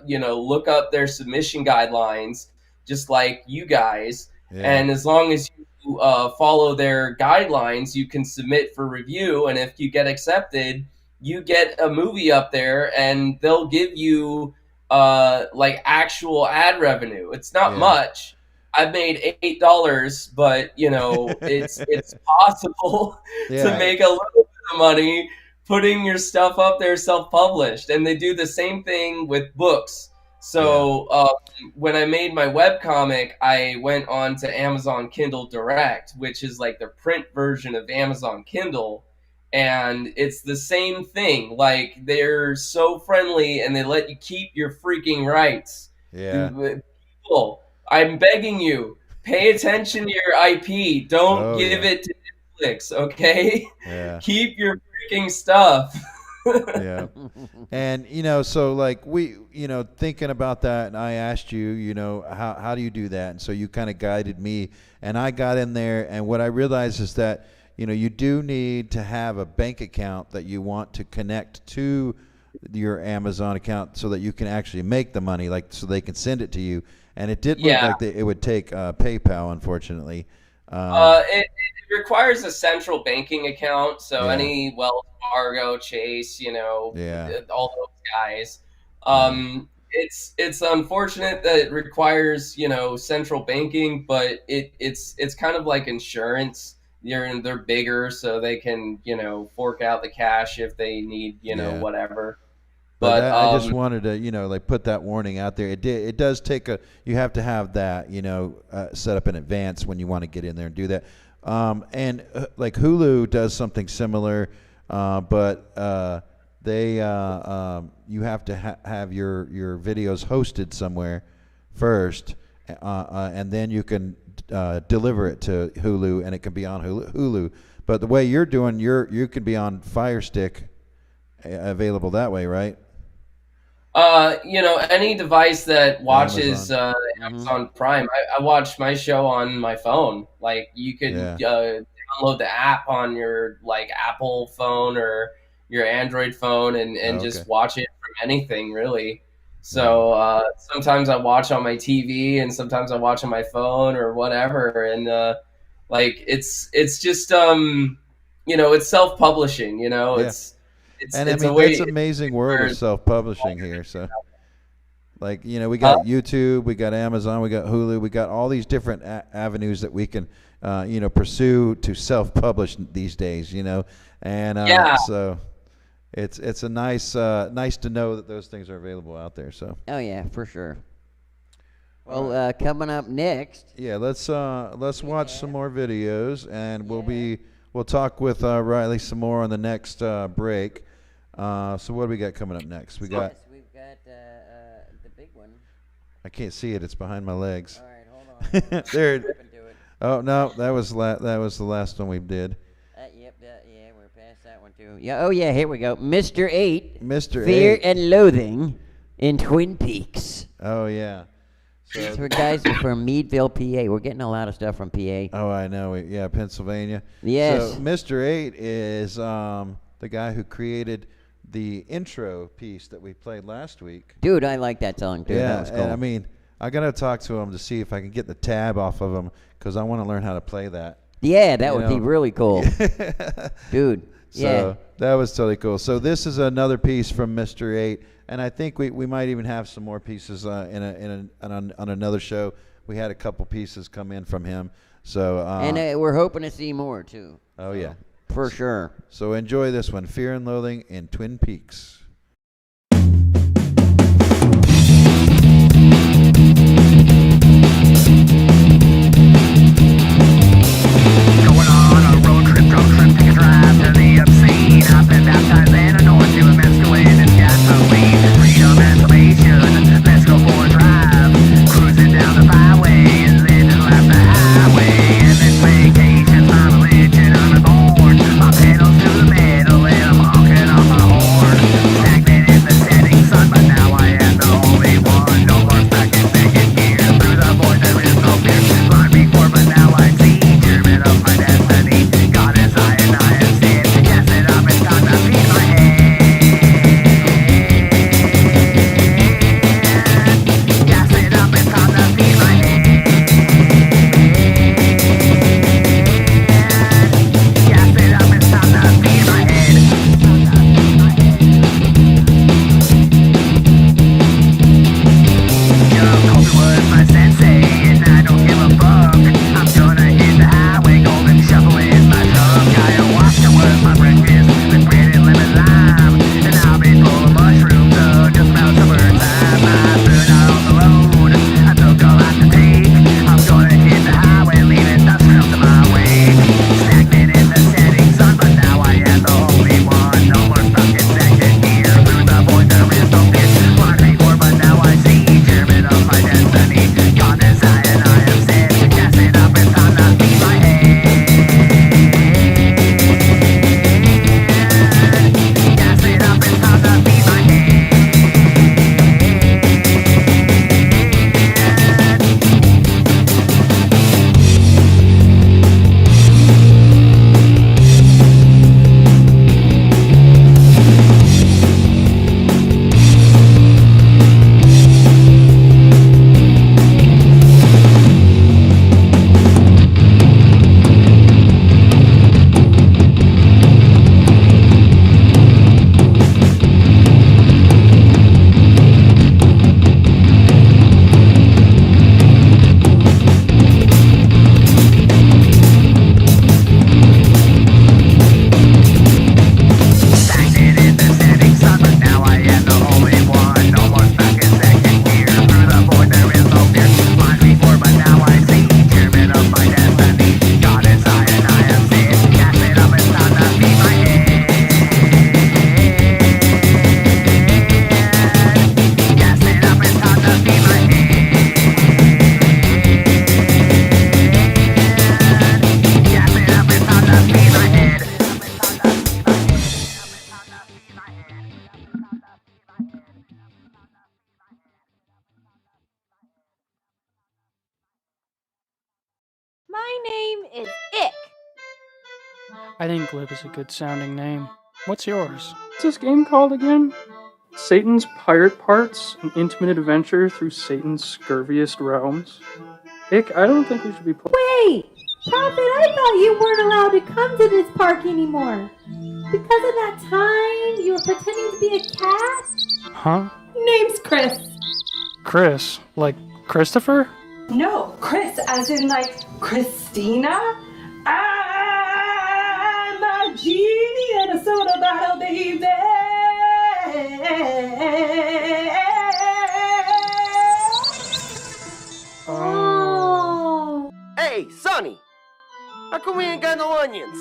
[SPEAKER 12] you know, look up their submission guidelines, just like you guys. And as long as you follow their guidelines, you can submit for review. And if you get accepted, you get a movie up there, and they'll give you like actual ad revenue. It's not much. I've made $8, but you know, it's possible to make a little bit of money putting your stuff up there self-published. And they do the same thing with books. So when I made my webcomic, I went on to Amazon Kindle Direct, which is like the print version of Amazon Kindle. And it's the same thing. Like, they're so friendly, and they let you keep your freaking rights. People, I'm begging you, pay attention to your IP. Don't give it to Netflix, okay? Keep your freaking stuff.
[SPEAKER 4] And you know, so like we, you know, thinking about that, and I asked you, you know, how do you do that? And so you kind of guided me, and I got in there, and what I realized is that, you know, you do need to have a bank account that you want to connect to your Amazon account so that you can actually make the money, like so they can send it to you. And it did look like it would take PayPal, unfortunately.
[SPEAKER 12] It requires a central banking account, so any Wells Fargo, Chase, you know, all those guys. It's unfortunate that it requires, you know, central banking, but it's kind of like insurance. They're bigger, so they can, you know, fork out the cash if they need, you know, whatever. But
[SPEAKER 4] I just wanted to, you know, like put that warning out there. It does take you have to have that, you know, set up in advance when you want to get in there and do that. And like Hulu does something similar, but they you have to have your videos hosted somewhere first, and then you can deliver it to Hulu, and it can be on Hulu. But the way you're doing, you can be on Fire Stick, available that way, right?
[SPEAKER 12] You know, any device that watches Amazon Prime. I watch my show on my phone. Like, you could download the app on your like Apple phone or your Android phone, and just watch it from anything, really. So sometimes I watch on my TV, and sometimes I watch on my phone or whatever. And like it's just you know, it's self-publishing. You know, it's
[SPEAKER 4] I mean, it's amazing world of self-publishing here. So, like, you know, we got YouTube, we got Amazon, we got Hulu, we got all these different avenues that we can, you know, pursue to self-publish these days. You know, and so it's a nice to know that those things are available out there. So.
[SPEAKER 3] Oh yeah, for sure. Well, coming up next.
[SPEAKER 4] Yeah, let's watch some more videos, and we'll be We'll talk with Riley some more on the next break. So what do we got coming up next?
[SPEAKER 3] We've got the big one.
[SPEAKER 4] I can't see it. It's behind my legs.
[SPEAKER 3] All right, hold on.
[SPEAKER 4] There. Oh no, that was the last one we did.
[SPEAKER 3] Yep, yeah, we're past that one too. Yeah, oh yeah, here we go. Mr. 8.
[SPEAKER 4] Mr.
[SPEAKER 3] Fear
[SPEAKER 4] 8.
[SPEAKER 3] and Loathing in Twin Peaks.
[SPEAKER 4] Oh yeah.
[SPEAKER 3] So for guys from Meadville, PA. We're getting a lot of stuff from PA.
[SPEAKER 4] Oh, I know. Yeah, Pennsylvania.
[SPEAKER 3] Yes.
[SPEAKER 4] So Mr. 8 is the guy who created the intro piece that we played last week.
[SPEAKER 3] Dude, I like that song, dude.
[SPEAKER 4] Yeah,
[SPEAKER 3] That was cool.
[SPEAKER 4] and I mean, I got to talk to him to see if I can get the tab off of him because I want to learn how to play that.
[SPEAKER 3] Yeah, that would be really cool. Dude,
[SPEAKER 4] So that was totally cool. So this is another piece from Mr. 8. And I think we might even have some more pieces on another show. We had a couple pieces come in from him. So
[SPEAKER 3] and we're hoping to see more, too.
[SPEAKER 4] Oh, yeah.
[SPEAKER 3] For sure.
[SPEAKER 4] So enjoy this one, Fear and Loathing in Twin Peaks.
[SPEAKER 14] My name is Ick.
[SPEAKER 15] I think Glib is a good sounding name. What's yours? What's this game called again? Satan's Pirate Parts, an intimate adventure through Satan's scurviest realms. Ick, I don't think we should be playing.
[SPEAKER 14] Wait! Prophet, I thought you weren't allowed to come to this park anymore. Because of that time you were pretending to be a cat?
[SPEAKER 15] Huh?
[SPEAKER 14] Name's Chris.
[SPEAKER 15] Chris? Like Christopher?
[SPEAKER 14] No, Chris, as in like Christina? I'm a genie in a soda bottle, baby.
[SPEAKER 16] Hey, Sonny! How come we ain't got no onions?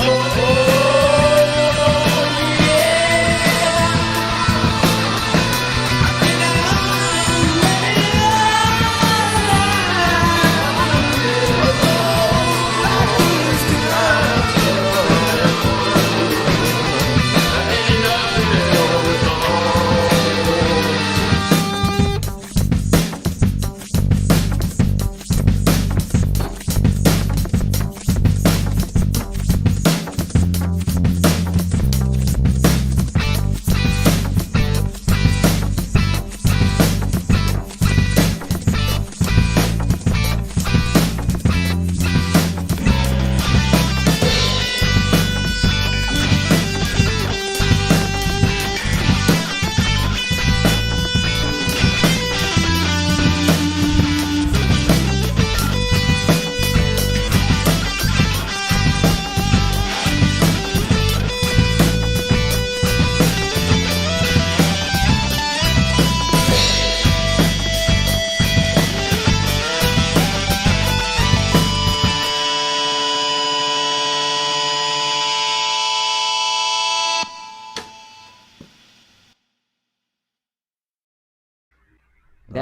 [SPEAKER 2] Oh,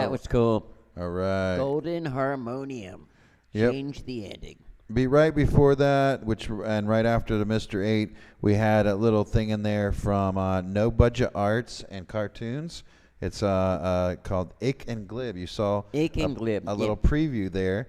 [SPEAKER 3] That was cool.
[SPEAKER 4] All right.
[SPEAKER 3] Golden Harmonium.
[SPEAKER 4] Yep.
[SPEAKER 3] Change the ending.
[SPEAKER 4] Right before that, and right after the Mr. 8, we had a little thing in there from No Budget Arts and Cartoons. It's called Ick and Glib. You saw
[SPEAKER 3] Ick and Glib.
[SPEAKER 4] A little preview there.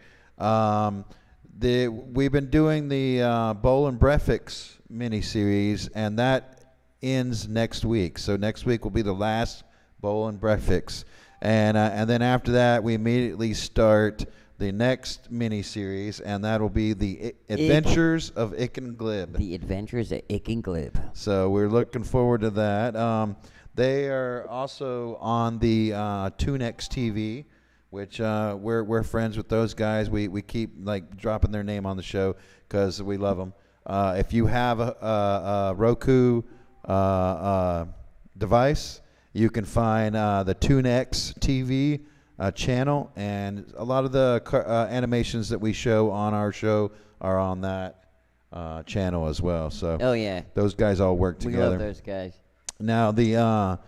[SPEAKER 4] We've been doing the Bowl and Breffix miniseries, and that ends next week. So next week will be the last Bowl and Breffix, and then after that we immediately start the next miniseries, and that'll be the Adventures of Ick and Glib.
[SPEAKER 3] The Adventures of Ick and Glib.
[SPEAKER 4] So we're looking forward to that. They are also on the Tunex TV, which we're friends with those guys. We keep like dropping their name on the show because we love them. If you have a Roku device, you can find the Tunex TV channel, and a lot of the animations that we show on our show are on that channel as well. So those guys all work together.
[SPEAKER 3] We love those guys.
[SPEAKER 4] Now the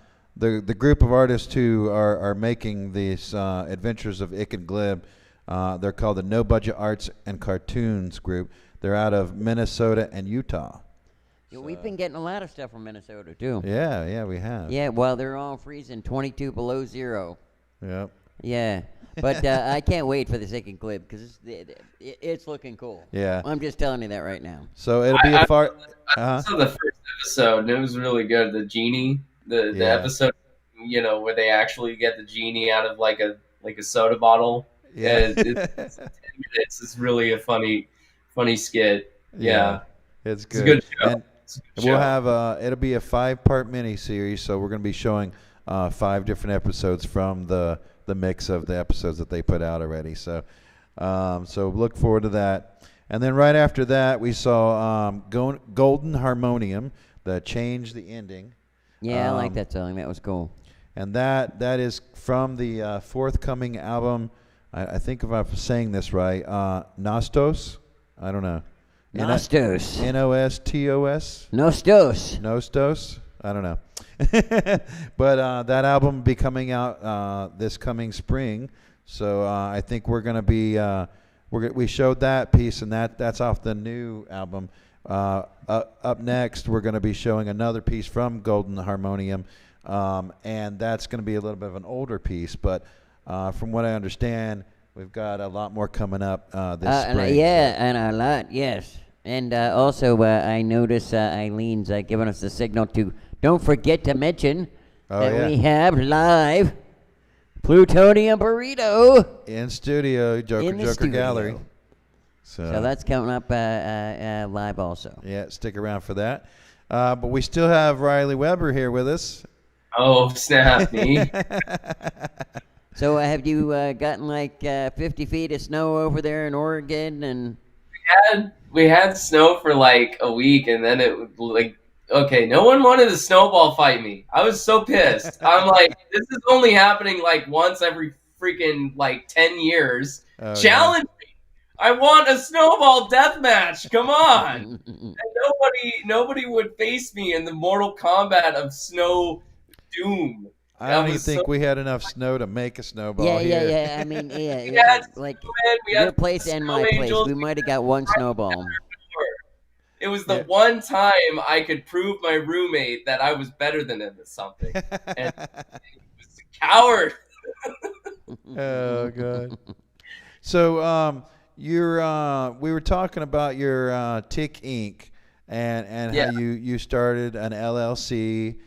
[SPEAKER 4] group of artists who are making these Adventures of Ick and Glib, they're called the No Budget Arts and Cartoons group. They're out of Minnesota and Utah.
[SPEAKER 3] Yeah, we've been getting a lot of stuff from Minnesota too.
[SPEAKER 4] Yeah, we have.
[SPEAKER 3] Yeah, well, they're all freezing 22 below zero.
[SPEAKER 4] Yep.
[SPEAKER 3] Yeah, but I can't wait for the second clip because it's looking cool.
[SPEAKER 4] Yeah.
[SPEAKER 3] I'm just telling you that right now.
[SPEAKER 4] So it'll be a far.
[SPEAKER 12] I saw the first episode, and it was really good. The genie, the episode, where they actually get the genie out of like a soda bottle.
[SPEAKER 4] Yeah.
[SPEAKER 12] It's 10 minutes. It's really a funny skit. Yeah.
[SPEAKER 4] It's
[SPEAKER 12] It's a
[SPEAKER 4] good.
[SPEAKER 12] good show.
[SPEAKER 4] And we'll have it'll be a 5-part mini series, so we're going to be showing 5 different episodes from the mix of the episodes that they put out already. So look forward to that. And then right after that, we saw Golden Harmonium, the Change the Ending.
[SPEAKER 3] Yeah, I like that song. That was cool.
[SPEAKER 4] And that is from the forthcoming album. I think if I'm saying this right, Nostos. I don't know.
[SPEAKER 3] Nostos.
[SPEAKER 4] Nostos.
[SPEAKER 3] Nostos.
[SPEAKER 4] I don't know. But that album will be coming out this coming spring. So I think we're going to be we showed that piece, and that's off the new album. Up next, we're going to be showing another piece from Golden Harmonium, and that's going to be a little bit of an older piece. But from what I understand, we've got a lot more coming up this spring.
[SPEAKER 3] Yeah, and a lot, yes. And also, I notice Eileen's giving us the signal to don't forget to mention that we have live Plutonian Burrito
[SPEAKER 4] in studio, Joker Gallery.
[SPEAKER 3] So that's coming up live also.
[SPEAKER 4] Yeah, stick around for that. But we still have Riley Weber here with us.
[SPEAKER 12] Oh, snap me.
[SPEAKER 3] So have you gotten like 50 feet of snow over there in Oregon? And
[SPEAKER 12] we had snow for like a week, and then it like, okay, no one wanted to snowball fight me. I was so pissed. I'm like, this is only happening like once every freaking like 10 years. Challenge me. I want a snowball death match. Come on. And nobody would face me in the Mortal Kombat of Snow Doom.
[SPEAKER 4] I don't even think we had enough snow to make a snowball here.
[SPEAKER 3] Yeah. I mean, yeah. Like your place and my place, we might have got one snowball.
[SPEAKER 12] It was the one time I could prove my roommate that I was better than him at something. And he was a coward.
[SPEAKER 4] Oh, God. So we were talking about your Tick Inc. and how you started an LLC.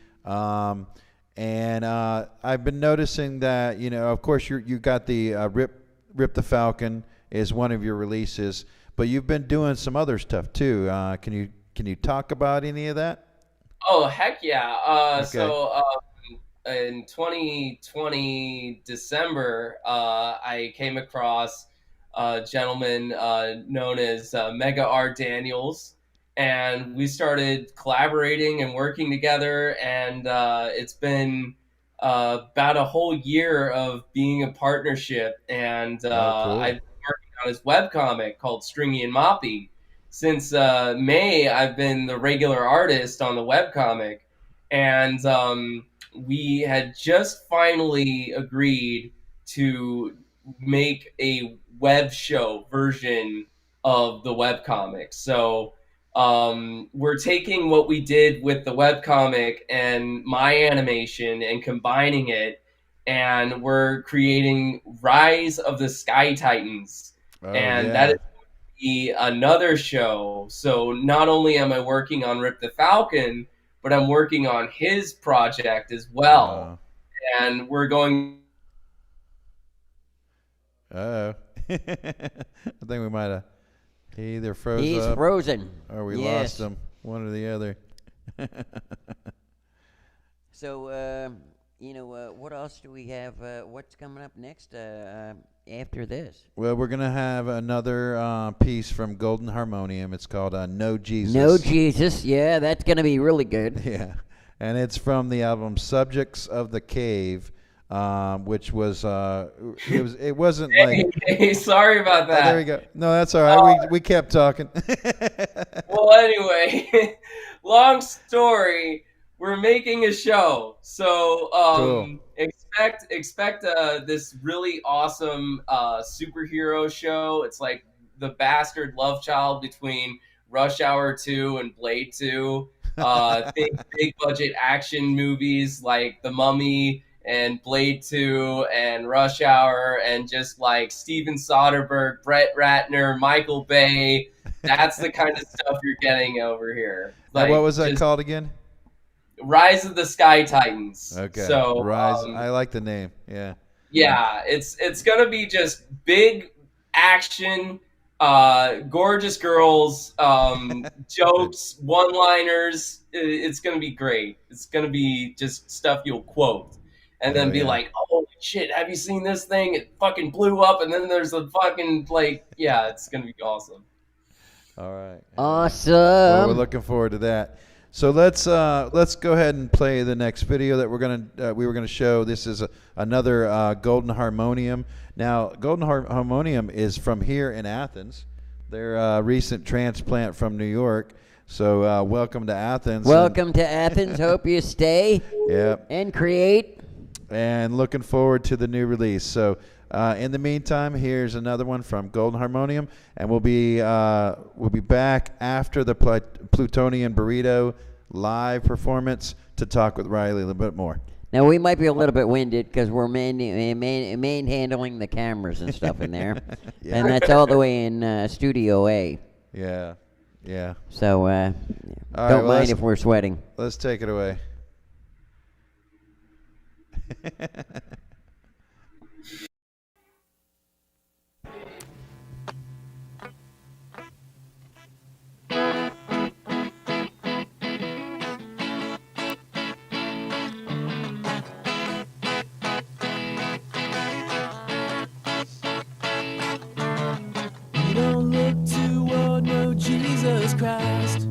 [SPEAKER 4] And I've been noticing that, of course, you got the Rip the Falcon is one of your releases, but you've been doing some other stuff too. Can you talk about any of that?
[SPEAKER 12] Oh, heck yeah.
[SPEAKER 4] Okay.
[SPEAKER 12] So in 2020 December, I came across a gentleman known as Mega R. Daniels. And we started collaborating and working together, and it's been about a whole year of being a partnership. And
[SPEAKER 4] cool.
[SPEAKER 12] I've been working on his webcomic called Stringy and Moppy. Since May, I've been the regular artist on the webcomic. And we had just finally agreed to make a web show version of the webcomic. So we're taking what we did with the webcomic and my animation and combining it, and we're creating Rise of the Sky Titans. That is another show. So not only am I working on Rip the Falcon, but I'm working on his project as well. And we're going...
[SPEAKER 4] I think we might have... He either froze
[SPEAKER 3] He's
[SPEAKER 4] up
[SPEAKER 3] frozen.
[SPEAKER 4] or we
[SPEAKER 3] Yes.
[SPEAKER 4] lost him. One or the other.
[SPEAKER 3] So, what else do we have? What's coming up next after this?
[SPEAKER 4] Well, we're going to have another piece from Golden Harmonium. It's called No Jesus.
[SPEAKER 3] No Jesus. Yeah, that's going to be really good.
[SPEAKER 4] Yeah. And it's from the album Subjects of the Cave, which was it wasn't like...
[SPEAKER 12] Hey, sorry about that.
[SPEAKER 4] Oh, there we go. No, that's all right. We kept talking.
[SPEAKER 12] Well, anyway, long story, we're making a show. So
[SPEAKER 4] Cool.
[SPEAKER 12] expect this really awesome superhero show. It's like the bastard love child between Rush Hour 2 and Blade 2. Think big budget action movies like The Mummy and Blade 2 and Rush Hour, and just like Steven Soderbergh, Brett Ratner, Michael Bay. That's the kind of stuff you're getting over here.
[SPEAKER 4] Now, what was that called again?
[SPEAKER 12] Rise of the Sky Titans.
[SPEAKER 4] Okay.
[SPEAKER 12] So
[SPEAKER 4] Rise. I like the name. Yeah.
[SPEAKER 12] Yeah, it's gonna be just big action, gorgeous girls, jokes, one-liners. It's gonna be great. It's gonna be just stuff you'll quote, and then be like, "Oh shit, have you seen this thing? It fucking blew up." And then there's a fucking it's gonna be awesome.
[SPEAKER 4] All right.
[SPEAKER 3] Awesome.
[SPEAKER 4] Well, we're looking forward to that. So let's go ahead and play the next video that we were gonna show. This is another Golden Harmonium. Now, Golden Harmonium is from here in Athens. They're a recent transplant from New York. So welcome to Athens.
[SPEAKER 3] Welcome to Athens. Hope you stay.
[SPEAKER 4] Yep.
[SPEAKER 3] And create.
[SPEAKER 4] And looking forward to the new release. So in the meantime, here's another one from Golden Harmonium, and we'll be back after the Plutonian Burrito live performance to talk with Riley a little bit more.
[SPEAKER 3] Now, we might be a little bit winded because we're manhandling the cameras and stuff in there.
[SPEAKER 4] Yeah.
[SPEAKER 3] And that's all the way in Studio A.
[SPEAKER 4] Yeah. Yeah.
[SPEAKER 3] So
[SPEAKER 4] All
[SPEAKER 3] don't
[SPEAKER 4] right,
[SPEAKER 3] mind if we're sweating.
[SPEAKER 4] Let's take it away.
[SPEAKER 2] You don't look toward no Jesus Christ.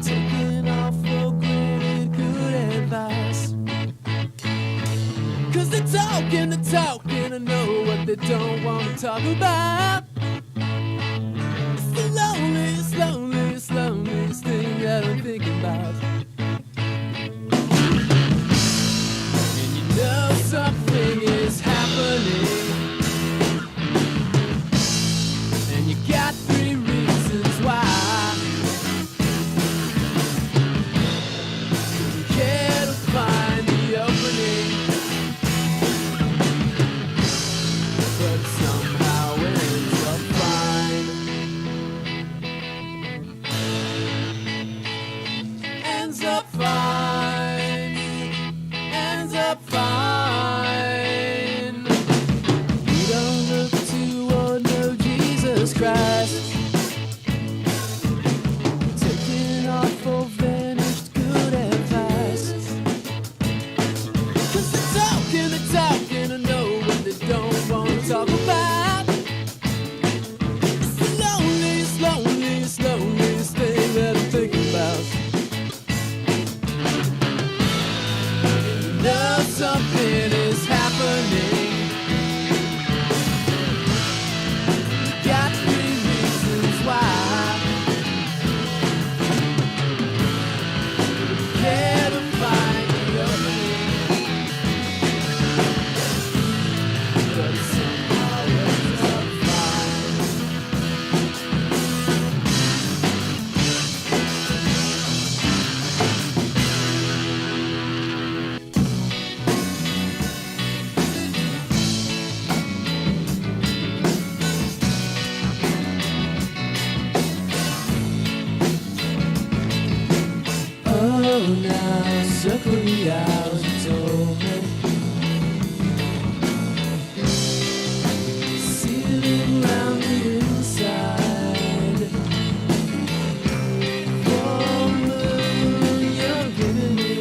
[SPEAKER 2] Taking off for granted good advice. Cause they're talking, I know what they don't want to talk about. It's the loneliest thing that I'm thinking about. And you know something is happening. And you got 3 reasons why. You can't find the opening, but somehow ends up fine. Ends up fine. Ends up fine. You don't look toward no Jesus Christ. Taking off for vanished good advice. Cause they're talking, I know what they don't want to talk about. It's the loneliest thing that I'm thinking about. You know something is happening. You got 3 reasons now circle the hours you told me. Sealing round the inside. For moon you're giving me.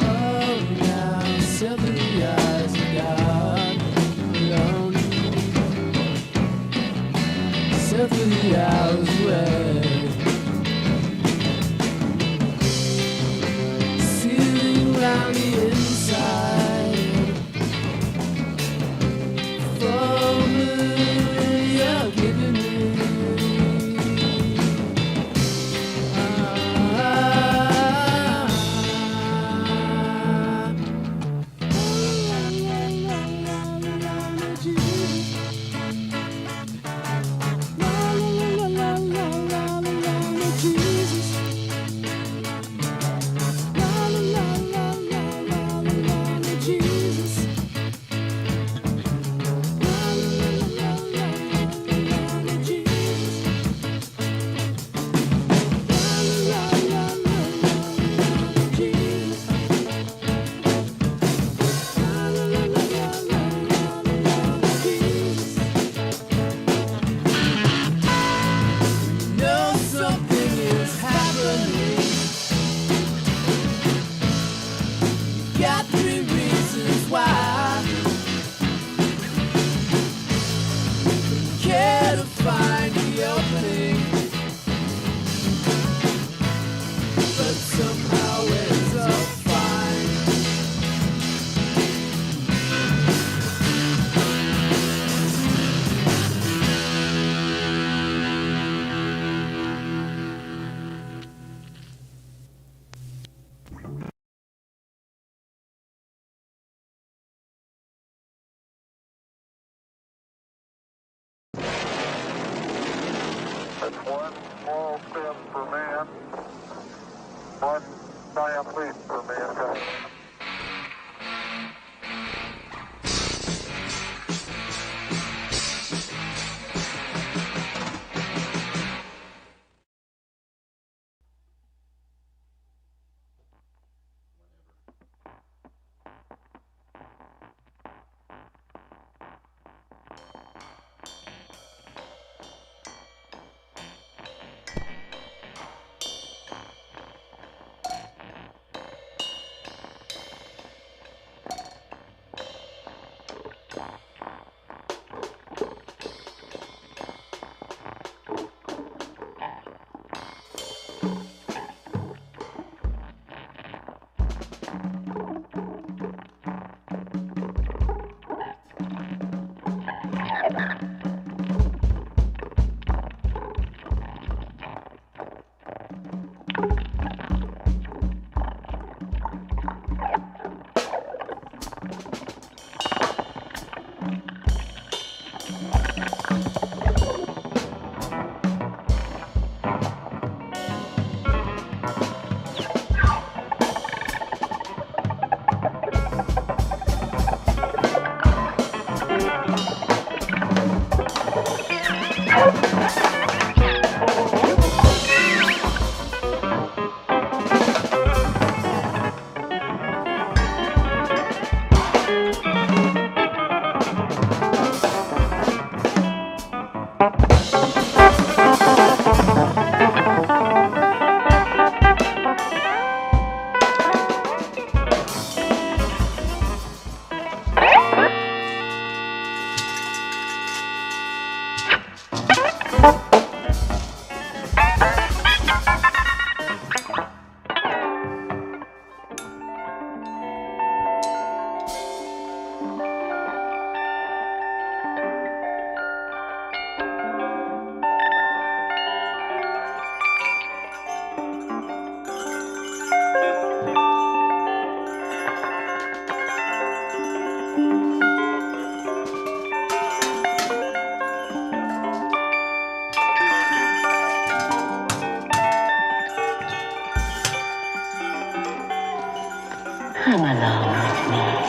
[SPEAKER 2] Oh, now circle the eyes of God alone. Circle the hours away. Round the inside. For moon you're giving me.
[SPEAKER 16] That's one small step for man, one giant leap for mankind.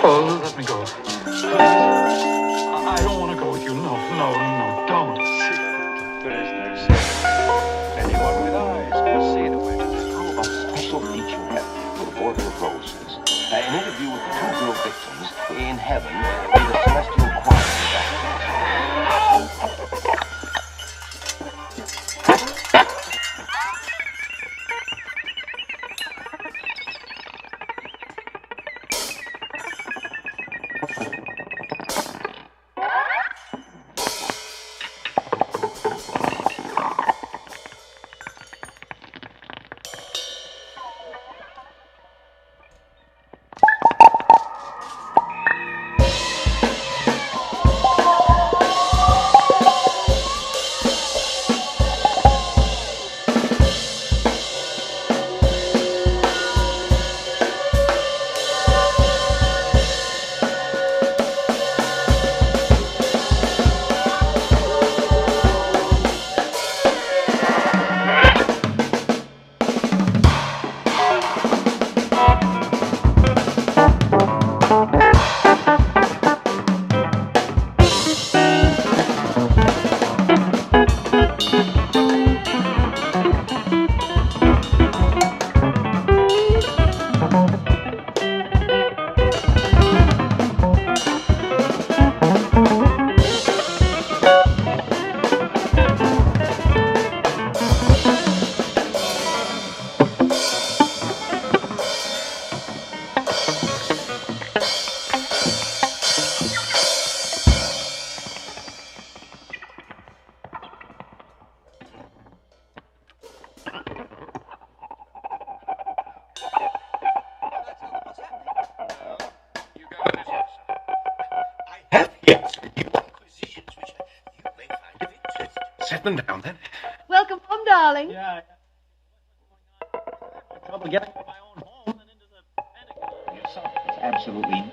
[SPEAKER 17] Oh, let me go. I don't want to go with you. No, don't.
[SPEAKER 16] There is no sin. Anyone with eyes can see the way.
[SPEAKER 17] An interview with the two girl victims in heaven with a celestial choir.
[SPEAKER 18] Set them down then.
[SPEAKER 19] Welcome home, darling.
[SPEAKER 18] Yeah. Trouble getting to my own home and into the Pentagon. Yes, it's absolutely.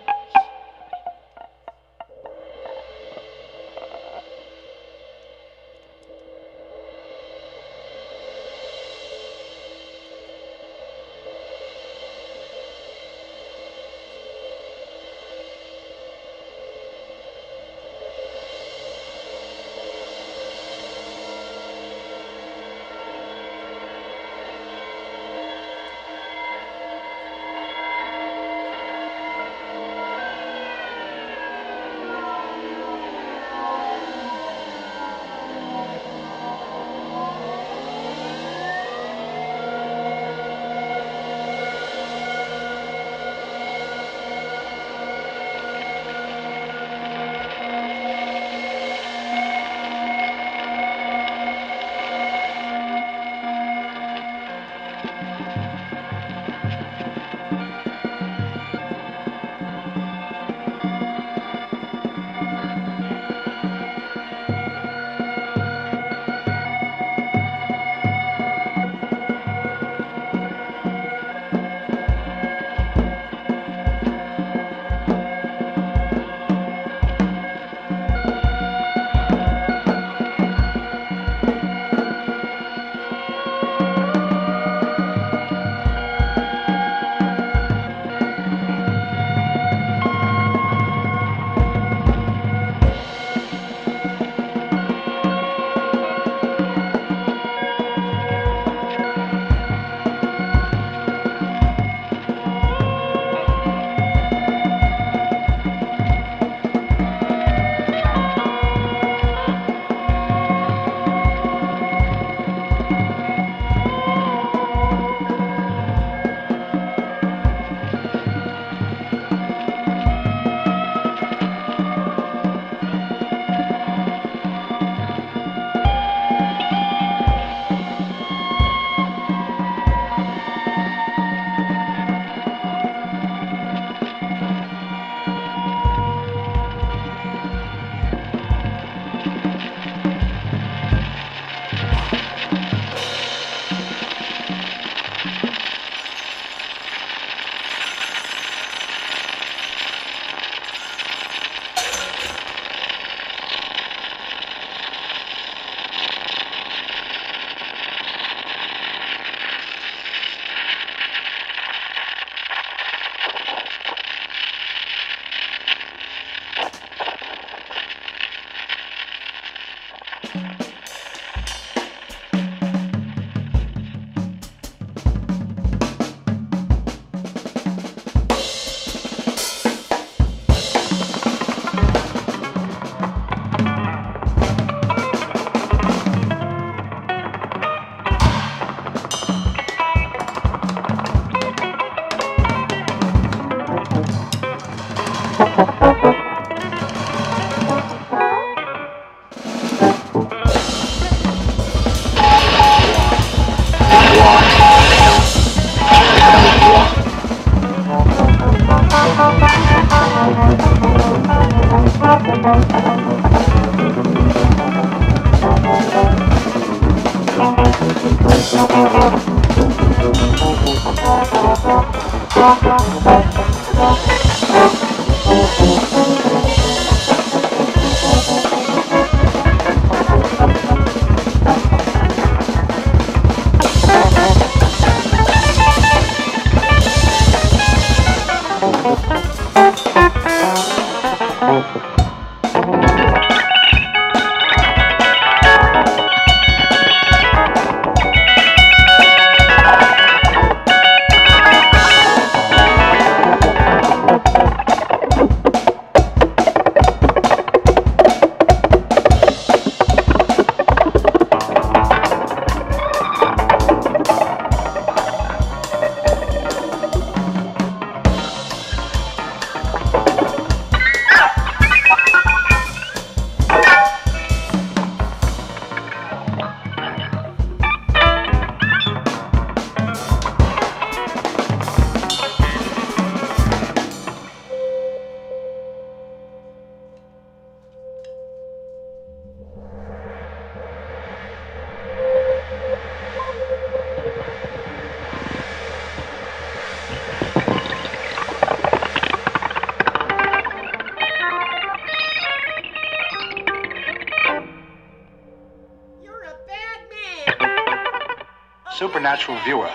[SPEAKER 19] Supernatural viewer,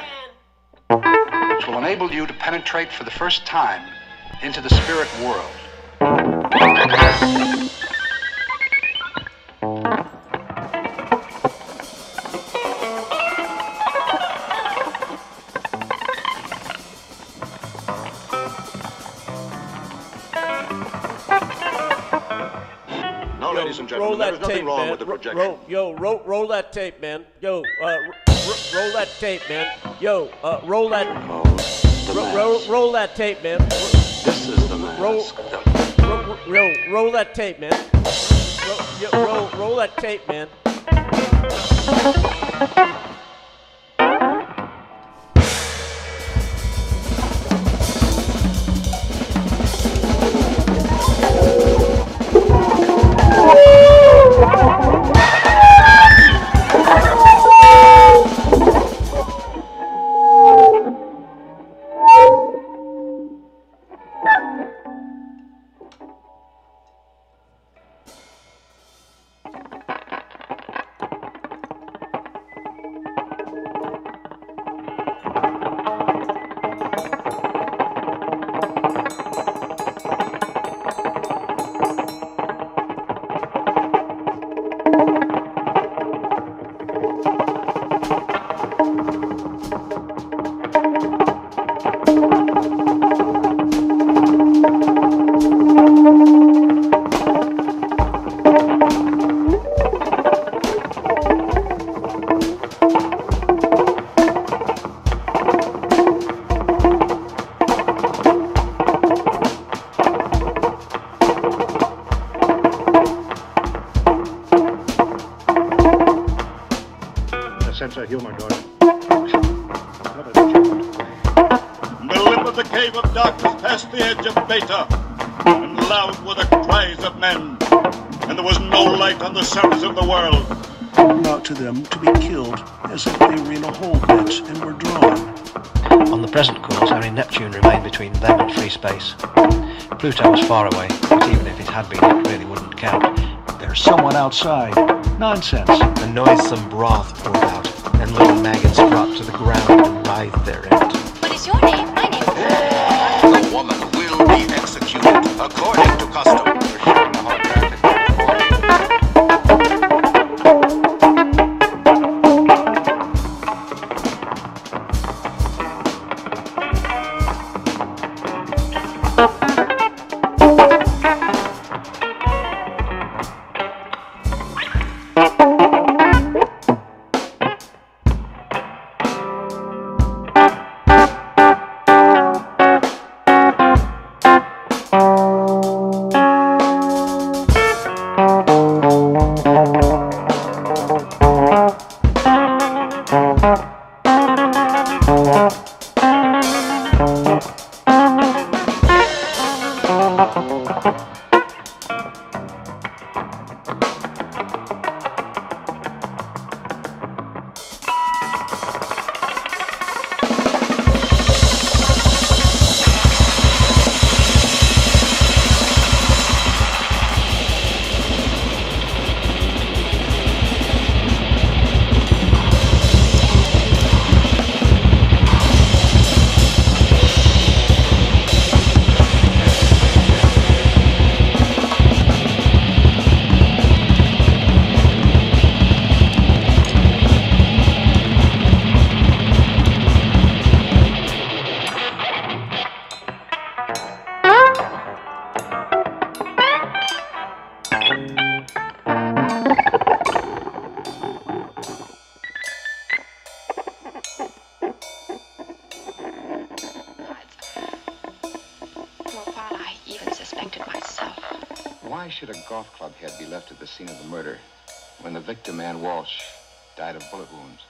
[SPEAKER 19] which will enable you to penetrate for the first time into the spirit world.
[SPEAKER 20] Now, ladies and gentlemen, there is nothing wrong with the projection.
[SPEAKER 21] Roll that tape, man. Roll that tape, man. Roll that. Roll that tape, man.
[SPEAKER 20] This is the mask.
[SPEAKER 21] Roll that tape, man. Roll that tape, man.
[SPEAKER 20] Sense of humor, Dory.
[SPEAKER 22] In the lip of the cave of darkness past the edge of Beta, and loud were the cries of men, and there was no light on the surface of the world.
[SPEAKER 23] Out to them to be killed as if they were in a hole pit and were drawn.
[SPEAKER 24] On the present course, only Neptune remained between them and free space. Pluto was far away, but even if it had been, it really wouldn't count.
[SPEAKER 23] There's someone outside. Nonsense.
[SPEAKER 24] A noisome broth poured out, and little maggots dropped to the ground and writhed therein.
[SPEAKER 25] What is your name? My name is...
[SPEAKER 22] The woman will be executed according to custom.
[SPEAKER 19] Why should a golf club head be left at the scene of the murder when the victim, Ann Walsh, died of bullet wounds?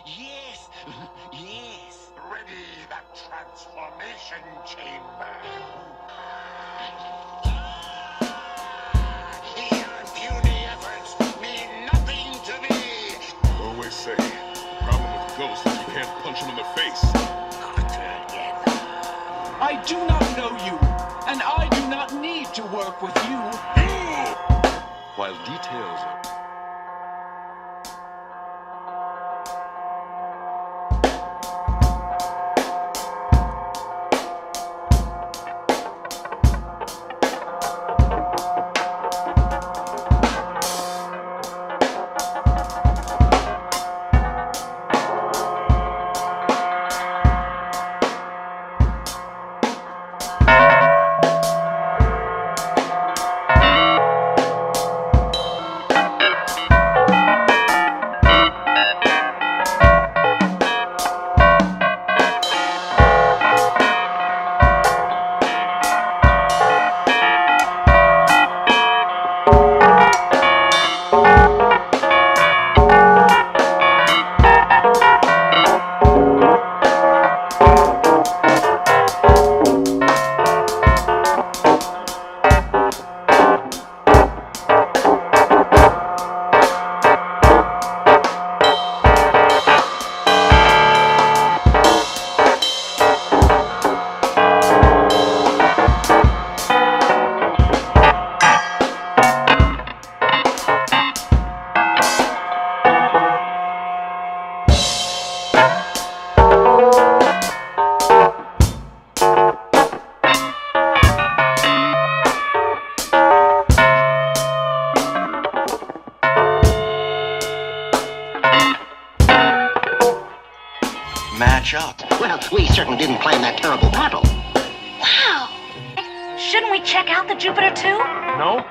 [SPEAKER 22] Yes, yes. Ready that transformation chamber. Your puny efforts mean nothing to me.
[SPEAKER 1] I always say, the problem with ghosts is you can't punch them in the face.
[SPEAKER 6] I do not know you, and I do not need to work with you.
[SPEAKER 1] While details are...
[SPEAKER 17] Well, we certainly didn't plan that terrible battle.
[SPEAKER 25] Wow! Shouldn't we check out the Jupiter too?
[SPEAKER 1] No?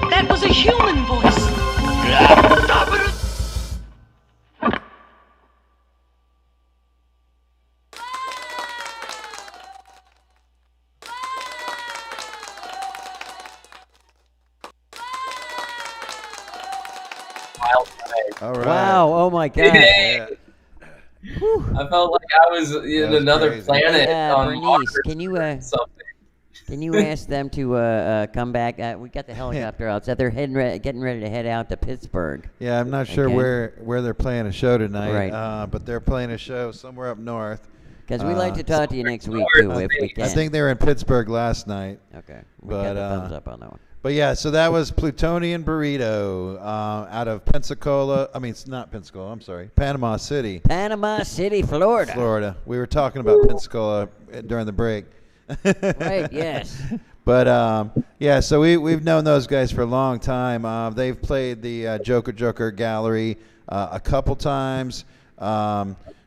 [SPEAKER 25] That was a human voice.
[SPEAKER 13] Stop it!
[SPEAKER 4] All right.
[SPEAKER 3] Wow! Oh my God!
[SPEAKER 12] I felt like I was in another
[SPEAKER 4] crazy.
[SPEAKER 12] planet. on
[SPEAKER 3] Bernice,
[SPEAKER 12] Mars
[SPEAKER 3] can you
[SPEAKER 12] or something?
[SPEAKER 3] can you ask them to come back? We got the helicopter out, so they're getting ready to head out to Pittsburgh.
[SPEAKER 4] Yeah, I'm not sure
[SPEAKER 3] Okay.
[SPEAKER 4] where they're playing a show tonight,
[SPEAKER 3] Right.
[SPEAKER 4] but they're playing a show somewhere up north.
[SPEAKER 3] Because we like to talk to you next week too, if we can.
[SPEAKER 4] I think they were in Pittsburgh last night.
[SPEAKER 3] Okay, we
[SPEAKER 4] but
[SPEAKER 3] got the thumbs up on that one.
[SPEAKER 4] But yeah, so that was Plutonian Burrito out of Pensacola. I mean, it's not Pensacola. I'm sorry, Panama City.
[SPEAKER 3] Panama City, Florida.
[SPEAKER 4] Florida. We were talking about Pensacola during the break.
[SPEAKER 3] Right. Yes.
[SPEAKER 4] But yeah, so we've known those guys for a long time. They've played the Joker Gallery a couple times.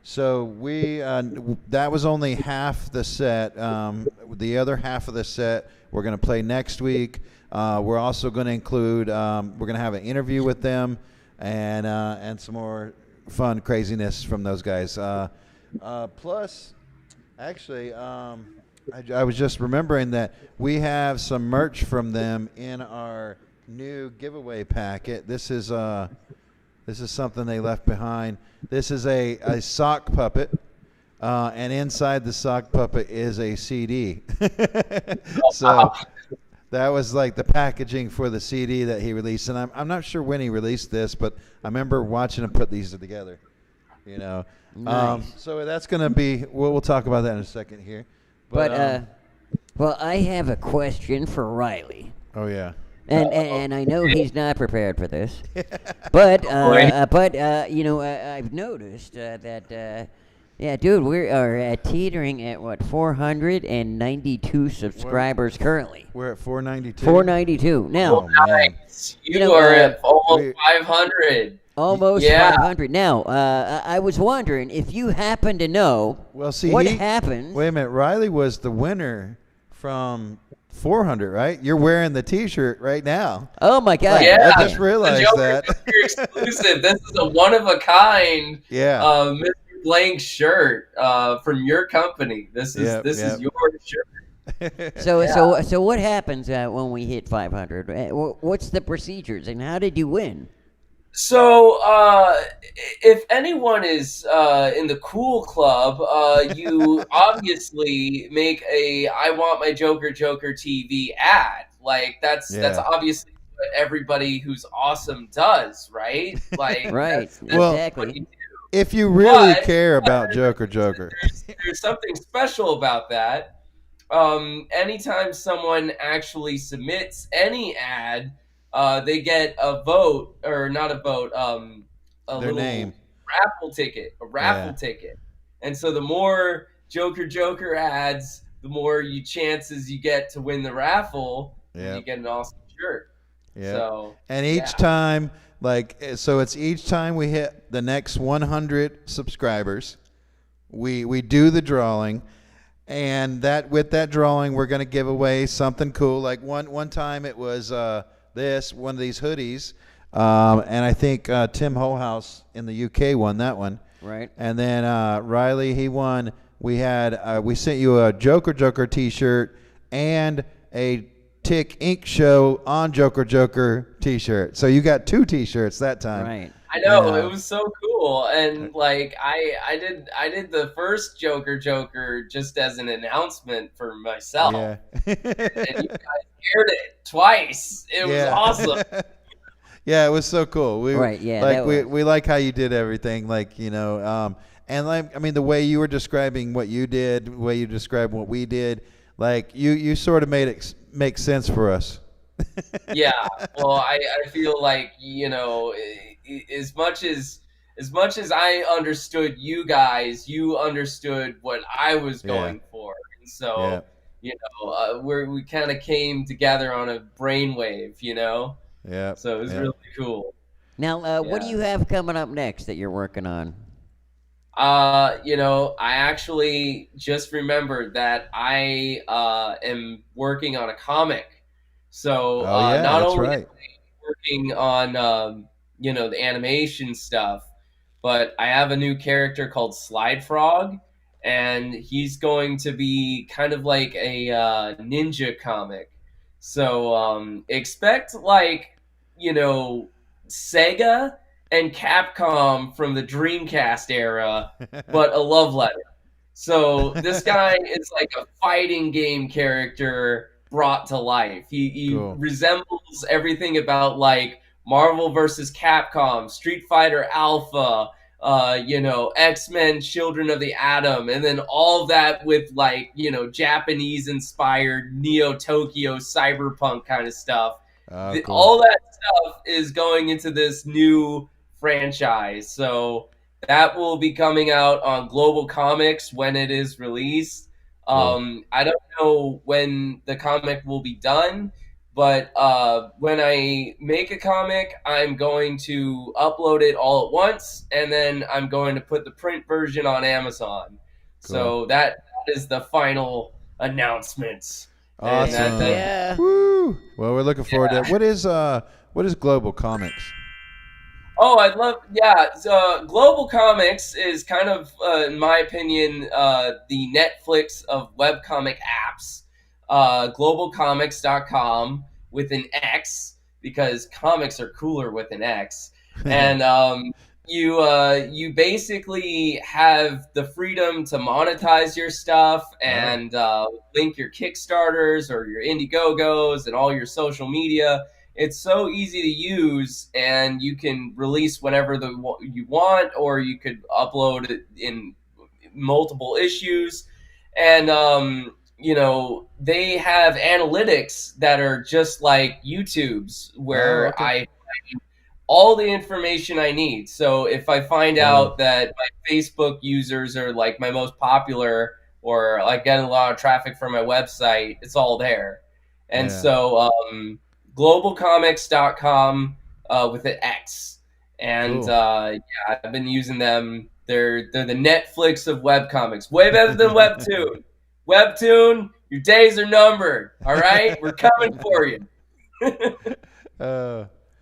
[SPEAKER 4] So we that was only half the set. The other half of the set we're going to play next week. We're also going to include we're going to have an interview with them and some more fun craziness from those guys. Plus, actually, I was just remembering that we have some merch from them in our new giveaway packet. This is something they left behind. This is a sock puppet, and inside the sock puppet is a CD. So that was like the packaging for the CD that he released, and I'm not sure when he released this, but I remember watching him put these together. You know,
[SPEAKER 3] Nice.
[SPEAKER 4] so that's gonna be. We'll talk about that in a second here.
[SPEAKER 3] But well, I have a question for Riley.
[SPEAKER 4] Oh yeah.
[SPEAKER 3] And I know he's not prepared for this, but you know, I've noticed that yeah, dude, we are teetering at what 492 subscribers currently.
[SPEAKER 4] We're at 492.
[SPEAKER 3] 492 now.
[SPEAKER 4] Oh, man.
[SPEAKER 12] You are at almost 500.
[SPEAKER 3] Almost
[SPEAKER 12] Yeah.
[SPEAKER 3] 500. Now, I was wondering if you happen to know
[SPEAKER 4] Well, see,
[SPEAKER 3] what happened.
[SPEAKER 4] Wait a minute, Riley was the winner from 400, right? You're wearing the T-shirt right now.
[SPEAKER 3] Oh my God!
[SPEAKER 12] Yeah,
[SPEAKER 4] I just realized that.
[SPEAKER 12] Exclusive. This is a one of a kind.
[SPEAKER 4] Yeah.
[SPEAKER 12] Mr. Blank shirt from your company. This is is your shirt.
[SPEAKER 3] So what happens when we hit 500? What's the procedures and how did you win?
[SPEAKER 12] So, if anyone is in the cool club, you obviously make a "I want my Joker TV" ad. Like that's obviously what everybody who's awesome does, right? Like
[SPEAKER 3] right,
[SPEAKER 12] that's
[SPEAKER 3] exactly.
[SPEAKER 12] what you do.
[SPEAKER 4] If you really
[SPEAKER 12] But-
[SPEAKER 4] care about Joker,
[SPEAKER 12] There's something special about that. Anytime someone actually submits any ad, they get a vote, or not a vote, a
[SPEAKER 4] Their
[SPEAKER 12] little
[SPEAKER 4] name.
[SPEAKER 12] raffle ticket. And so the more Joker ads, the more chances you get to win the raffle, and you get an awesome shirt.
[SPEAKER 4] Yeah.
[SPEAKER 12] So,
[SPEAKER 4] and each time, so it's each time we hit the next 100 subscribers, we do the drawing, and with that drawing, we're going to give away something cool. Like one time it was one of these hoodies, and I think Tim Holhouse in the UK won that one.
[SPEAKER 3] Right.
[SPEAKER 4] And then Riley, he won. We sent you a Joker T-shirt and a Tick Ink Show on Joker T-shirt. So you got 2 T-shirts that time.
[SPEAKER 3] Right.
[SPEAKER 12] I know, it was so cool, and like I did the first Joker just as an announcement for myself,
[SPEAKER 4] Yeah.
[SPEAKER 12] and you guys aired it twice. It was awesome.
[SPEAKER 4] Yeah, it was so cool.
[SPEAKER 3] Right, yeah,
[SPEAKER 4] like
[SPEAKER 3] that
[SPEAKER 4] we like how you did everything. Like and like I mean the way you were describing what you did, the way you described what we did, like you sort of made it make sense for us.
[SPEAKER 12] Yeah, well, I feel like as much as I understood you guys, you understood what I was going for, and so we kind of came together on a brainwave,
[SPEAKER 4] Yeah.
[SPEAKER 12] So it was really cool.
[SPEAKER 3] Now, what do you have coming up next that you're working on?
[SPEAKER 12] I actually just remembered that I am working on a comic. So not only am I working on the animation stuff, but I have a new character called Slide Frog, and he's going to be kind of like a ninja comic. So expect Sega and Capcom from the Dreamcast era, but a love letter. So this guy is like a fighting game character brought to life. He resembles everything about like Marvel versus Capcom, Street Fighter Alpha, X-Men Children of the Atom, and then all of that with Japanese inspired Neo Tokyo cyberpunk kind of stuff. All that stuff is going into this new franchise. So that will be coming out on Global Comics when it is released. I don't know when the comic will be done, but when I make a comic, I'm going to upload it all at once, and then I'm going to put the print version on Amazon. So that is the final announcements.
[SPEAKER 4] Awesome.
[SPEAKER 3] Yeah.
[SPEAKER 4] Woo. Well, we're looking forward to it. What is Global Comics?
[SPEAKER 12] Oh, I'd love, So Global Comics is kind of, in my opinion, the Netflix of webcomic apps. Globalcomics.com with an X, because comics are cooler with an X. And you basically have the freedom to monetize your stuff and link your Kickstarters or your Indiegogos and all your social media. It's so easy to use, and you can release whenever you want, or you could upload it in multiple issues. And they have analytics that are just like YouTube's, where I find all the information I need. So if I find out that my Facebook users are like my most popular, or like getting a lot of traffic from my website, it's all there. And so globalcomics.com with an X. And I've been using them. They're the Netflix of webcomics. Way better than Webtoon. Webtoon, your days are numbered. All right? We're coming for you.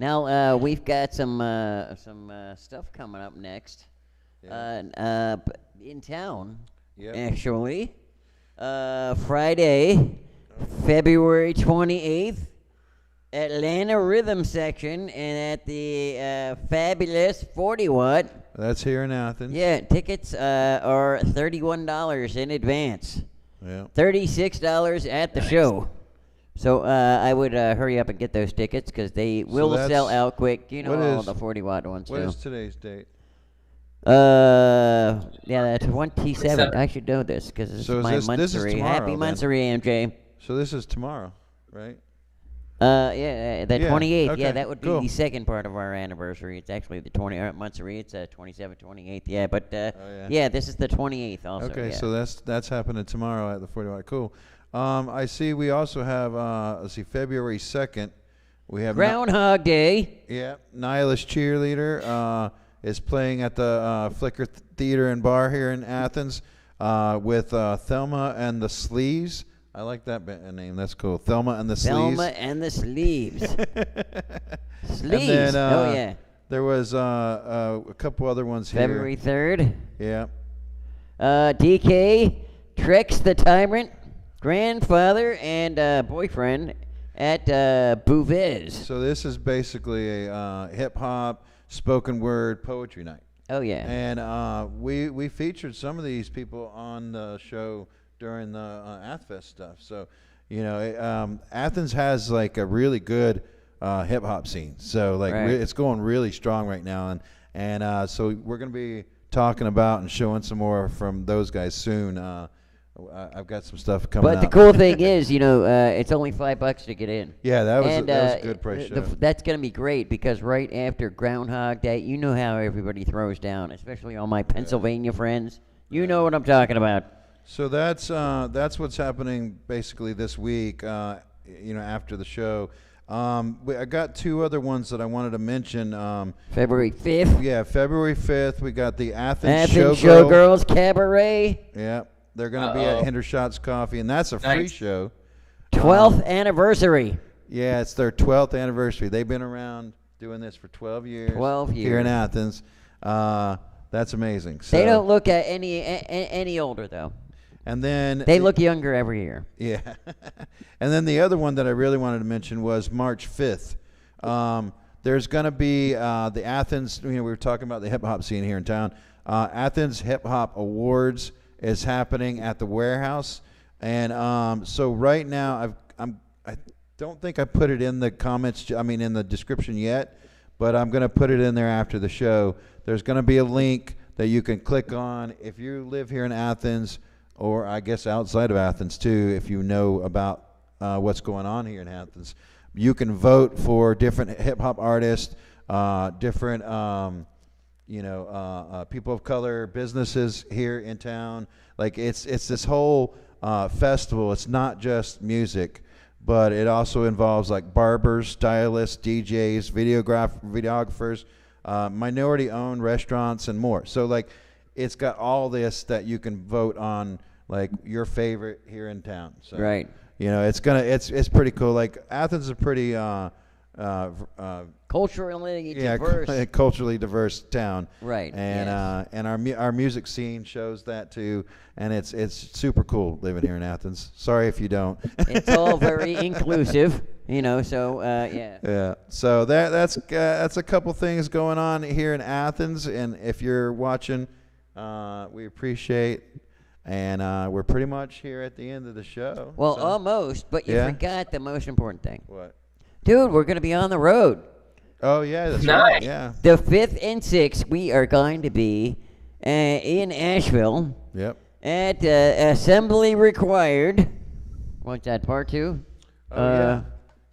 [SPEAKER 3] Now we've got some stuff coming up next. In town, actually. Friday, February 28th. Atlanta Rhythm Section, and at the fabulous 40 Watt.
[SPEAKER 4] That's here in Athens.
[SPEAKER 3] Yeah, tickets are $31 in advance.
[SPEAKER 4] Yeah.
[SPEAKER 3] $36 at the show. So I would hurry up and get those tickets, because they will sell out quick. You know, all the 40 Watt ones.
[SPEAKER 4] What is today's date?
[SPEAKER 3] That's 27. I should know this, because this is my monthsary.
[SPEAKER 4] This is tomorrow,
[SPEAKER 3] Happy monthsary, MJ.
[SPEAKER 4] So this is tomorrow, right?
[SPEAKER 3] The 28th.
[SPEAKER 4] Okay,
[SPEAKER 3] yeah, that would be the second part of our anniversary. It's actually the 20th monthsary. It's 27th, 28th. Yeah, but this is the 28th also.
[SPEAKER 4] Okay, so that's happening tomorrow at the 40 Watt. Cool. I see we also have February 2nd. We have
[SPEAKER 3] Groundhog Day.
[SPEAKER 4] Yeah, Nihilist Cheerleader is playing at the Flicker Theater and Bar here in Athens with Thelma and the Sleeves. I like that name. That's cool. Thelma and the Sleeves.
[SPEAKER 3] Thelma and the Sleeves. Sleeves.
[SPEAKER 4] And then, there was a couple other ones here.
[SPEAKER 3] February 3rd.
[SPEAKER 4] Yeah.
[SPEAKER 3] DK, Trex the Tyrant, grandfather and boyfriend at Bouvez.
[SPEAKER 4] So this is basically a hip-hop, spoken word poetry night.
[SPEAKER 3] Oh, yeah.
[SPEAKER 4] And we featured some of these people on the show during the Athfest stuff. So, Athens has like a really good hip hop scene. So like it's going really strong right now, and so we're gonna be talking about and showing some more from those guys soon. I've got some stuff coming.
[SPEAKER 3] But the cool thing is, it's only $5 to get in.
[SPEAKER 4] Yeah, that was a good price show.
[SPEAKER 3] That's gonna be great, because right after Groundhog Day, you know how everybody throws down, especially all my Pennsylvania friends. You know what I'm talking about.
[SPEAKER 4] So that's what's happening basically this week. After the show, I got two other ones that I wanted to mention.
[SPEAKER 3] February 5th.
[SPEAKER 4] Yeah, February 5th. We got the Athens
[SPEAKER 3] Showgirls Cabaret.
[SPEAKER 4] Yeah, they're going to be at Hendershots Coffee, and that's a free show.
[SPEAKER 3] 12th anniversary.
[SPEAKER 4] Yeah, it's their 12th anniversary. They've been around doing this for 12 years.
[SPEAKER 3] 12 years.
[SPEAKER 4] Here in Athens. That's amazing. So,
[SPEAKER 3] they don't look at any older, though.
[SPEAKER 4] And then
[SPEAKER 3] they look younger every year.
[SPEAKER 4] Yeah. And then the other one that I really wanted to mention was March 5th. There's going to be the Athens, we were talking about the hip-hop scene here in town. Athens Hip Hop Awards is happening at the warehouse. And so right now, I don't think I put it in the comments, in the description yet, but I'm going to put it in there after the show. There's going to be a link that you can click on if you live here in Athens, or I guess outside of Athens too, if you know about what's going on here in Athens. You can vote for different hip-hop artists, different people of color, businesses here in town. Like it's this whole festival. It's not just music, but it also involves like barbers, stylists, DJs, videographers, minority-owned restaurants, and more. So like it's got all this that you can vote on, like your favorite here in town. So,
[SPEAKER 3] right.
[SPEAKER 4] It's pretty cool. Like Athens is a pretty
[SPEAKER 3] culturally diverse.
[SPEAKER 4] Culturally diverse town.
[SPEAKER 3] Right.
[SPEAKER 4] And and our music scene shows that too, and it's super cool living here in Athens. Sorry if you don't.
[SPEAKER 3] It's all very inclusive, So yeah.
[SPEAKER 4] Yeah. So that's a couple things going on here in Athens, and if you're watching, we appreciate. And we're pretty much here at the end of the show.
[SPEAKER 3] Well, almost, but you forgot the most important thing.
[SPEAKER 4] What?
[SPEAKER 3] Dude, we're going to be on the road.
[SPEAKER 4] Oh, yeah, that's right. Yeah.
[SPEAKER 3] The 5th and 6th, we are going to be in Asheville.
[SPEAKER 4] Yep.
[SPEAKER 3] At Assembly Required. What's that, part 2?
[SPEAKER 4] Oh, yeah.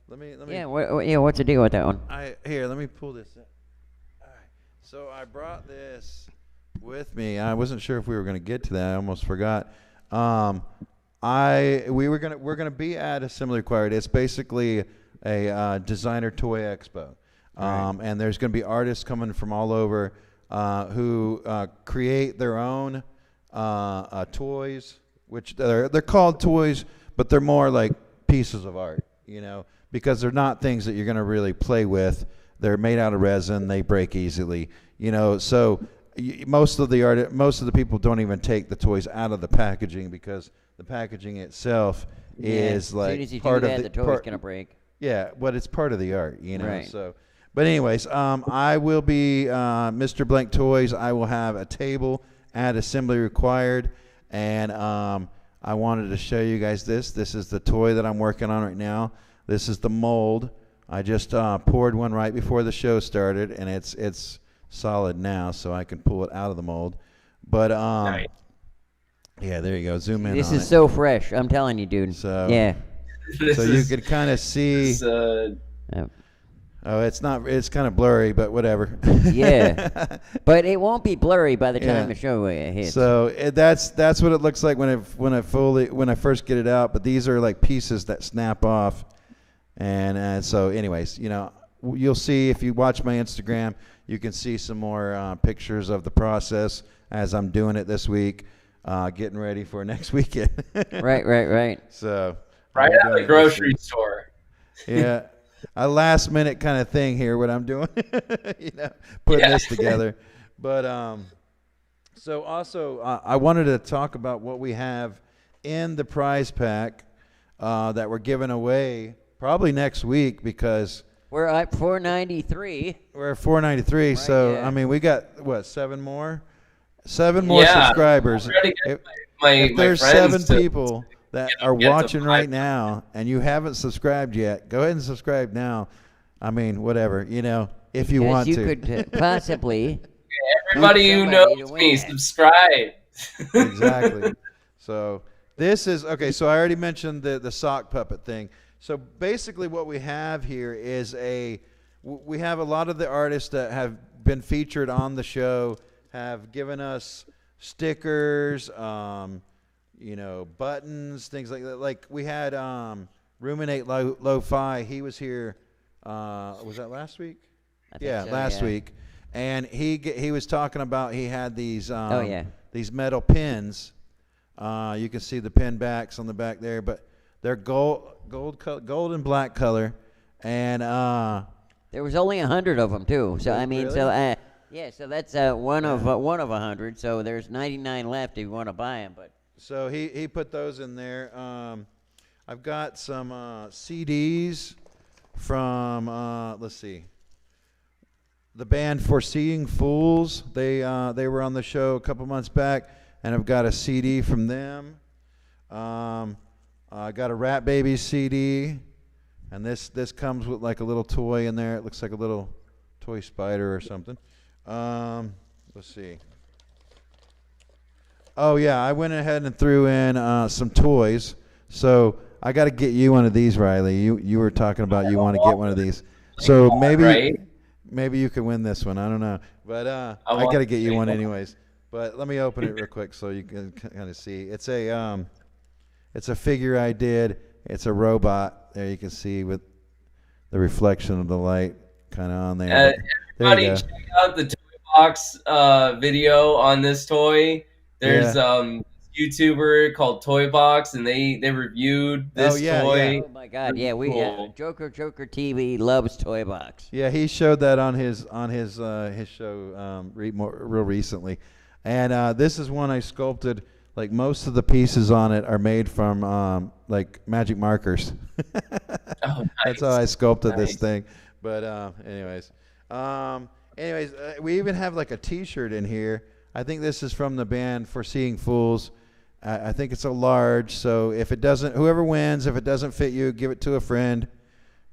[SPEAKER 4] Let me.
[SPEAKER 3] Yeah, what's the deal with that one?
[SPEAKER 4] Here, let me pull this in. All right. So I brought this with me. I wasn't sure if we were going to get to that. I almost forgot. We're gonna be at Assembly Required. It's basically a designer toy expo, and there's going to be artists coming from all over who create their own toys, which they're called toys, but they're more like pieces of art, because they're not things that you're going to really play with. They're made out of resin. They break easily, so. Most of the people don't even take the toys out of the packaging because the packaging itself is like
[SPEAKER 3] as soon as you
[SPEAKER 4] part
[SPEAKER 3] do
[SPEAKER 4] of
[SPEAKER 3] that, the toy's gonna break.
[SPEAKER 4] Yeah, but it's part of the art,
[SPEAKER 3] Right.
[SPEAKER 4] So, but anyways, I will be Mr. Blank Toys. I will have a table at Assembly Required, and I wanted to show you guys this. This is the toy that I'm working on right now. This is the mold. I just poured one right before the show started, and it's solid now, so I can pull it out of the mold. But
[SPEAKER 12] nice.
[SPEAKER 4] Yeah, there you go. Zoom in.
[SPEAKER 3] This is so fresh. I'm telling you, dude.
[SPEAKER 4] So
[SPEAKER 3] yeah.
[SPEAKER 4] So you could kind of see. Oh, it's not. It's kind of blurry, but whatever.
[SPEAKER 3] Yeah, but it won't be blurry by the time the show hits.
[SPEAKER 4] So that's what it looks like when I first get it out. But these are like pieces that snap off, and so anyways, you'll see if you watch my Instagram. You can see some more pictures of the process as I'm doing it this week, getting ready for next weekend.
[SPEAKER 3] Right.
[SPEAKER 4] So
[SPEAKER 12] right at the grocery store.
[SPEAKER 4] Yeah, a last minute kind of thing here. What I'm doing, putting this together. But so also I wanted to talk about what we have in the prize pack that we're giving away probably next week because.
[SPEAKER 3] We're at 493.
[SPEAKER 4] We're at 493.
[SPEAKER 3] Right,
[SPEAKER 4] so
[SPEAKER 3] yeah.
[SPEAKER 4] I mean, we got what 7 more subscribers. If there's 7 people that are watching right now and you haven't subscribed yet, go ahead and subscribe now. I mean, whatever if you want to.
[SPEAKER 3] You could possibly.
[SPEAKER 12] Everybody who knows me, subscribe.
[SPEAKER 4] Exactly. So this is okay. So I already mentioned the sock puppet thing. So basically what we have here is we have a lot of the artists that have been featured on the show have given us stickers, buttons, things like that. Like we had Ruminate Lo-Fi. He was here Was that last week?
[SPEAKER 3] I think so,
[SPEAKER 4] last
[SPEAKER 3] yeah.
[SPEAKER 4] week. And he was talking about he had these these metal pins. You can see the pin backs on the back there, but they're gold and black color, and
[SPEAKER 3] there was only 100 of them too. So I mean,
[SPEAKER 4] really?
[SPEAKER 3] so yeah, so that's one of 100. So there's 99 left if you want to buy them. But
[SPEAKER 4] so he put those in there. I've got some CDs from let's see, the band Foreseeing Fools. They were on the show a couple months back, and I've got a CD from them. I got a Rat Baby CD, and this comes with like a little toy in there. It looks like a little toy spider or something. Let's see. Oh yeah, I went ahead and threw in some toys. So I got to get you one of these, Riley. You were talking about you want to get one of these. So maybe you can win this one. I don't know, but I got to get you one anyways. But let me open it real quick so you can kind of see. It's a figure I did. It's a robot. There you can see with the reflection of the light kind of on there.
[SPEAKER 12] Everybody check out the Toy Box video on this toy. There's YouTuber called Toy Box, and they reviewed this toy.
[SPEAKER 3] Yeah. Oh my God! Yeah, we JOKERJOKERtv loves Toy Box.
[SPEAKER 4] Yeah, he showed that on his show real recently, and this is one I sculpted. Like most of the pieces on it are made from like magic markers. That's how I sculpted this thing. But anyways, we even have like a T-shirt in here. I think this is from the band Foreseeing Fools. I think it's a large. So if it doesn't, whoever wins, if it doesn't fit you, give it to a friend.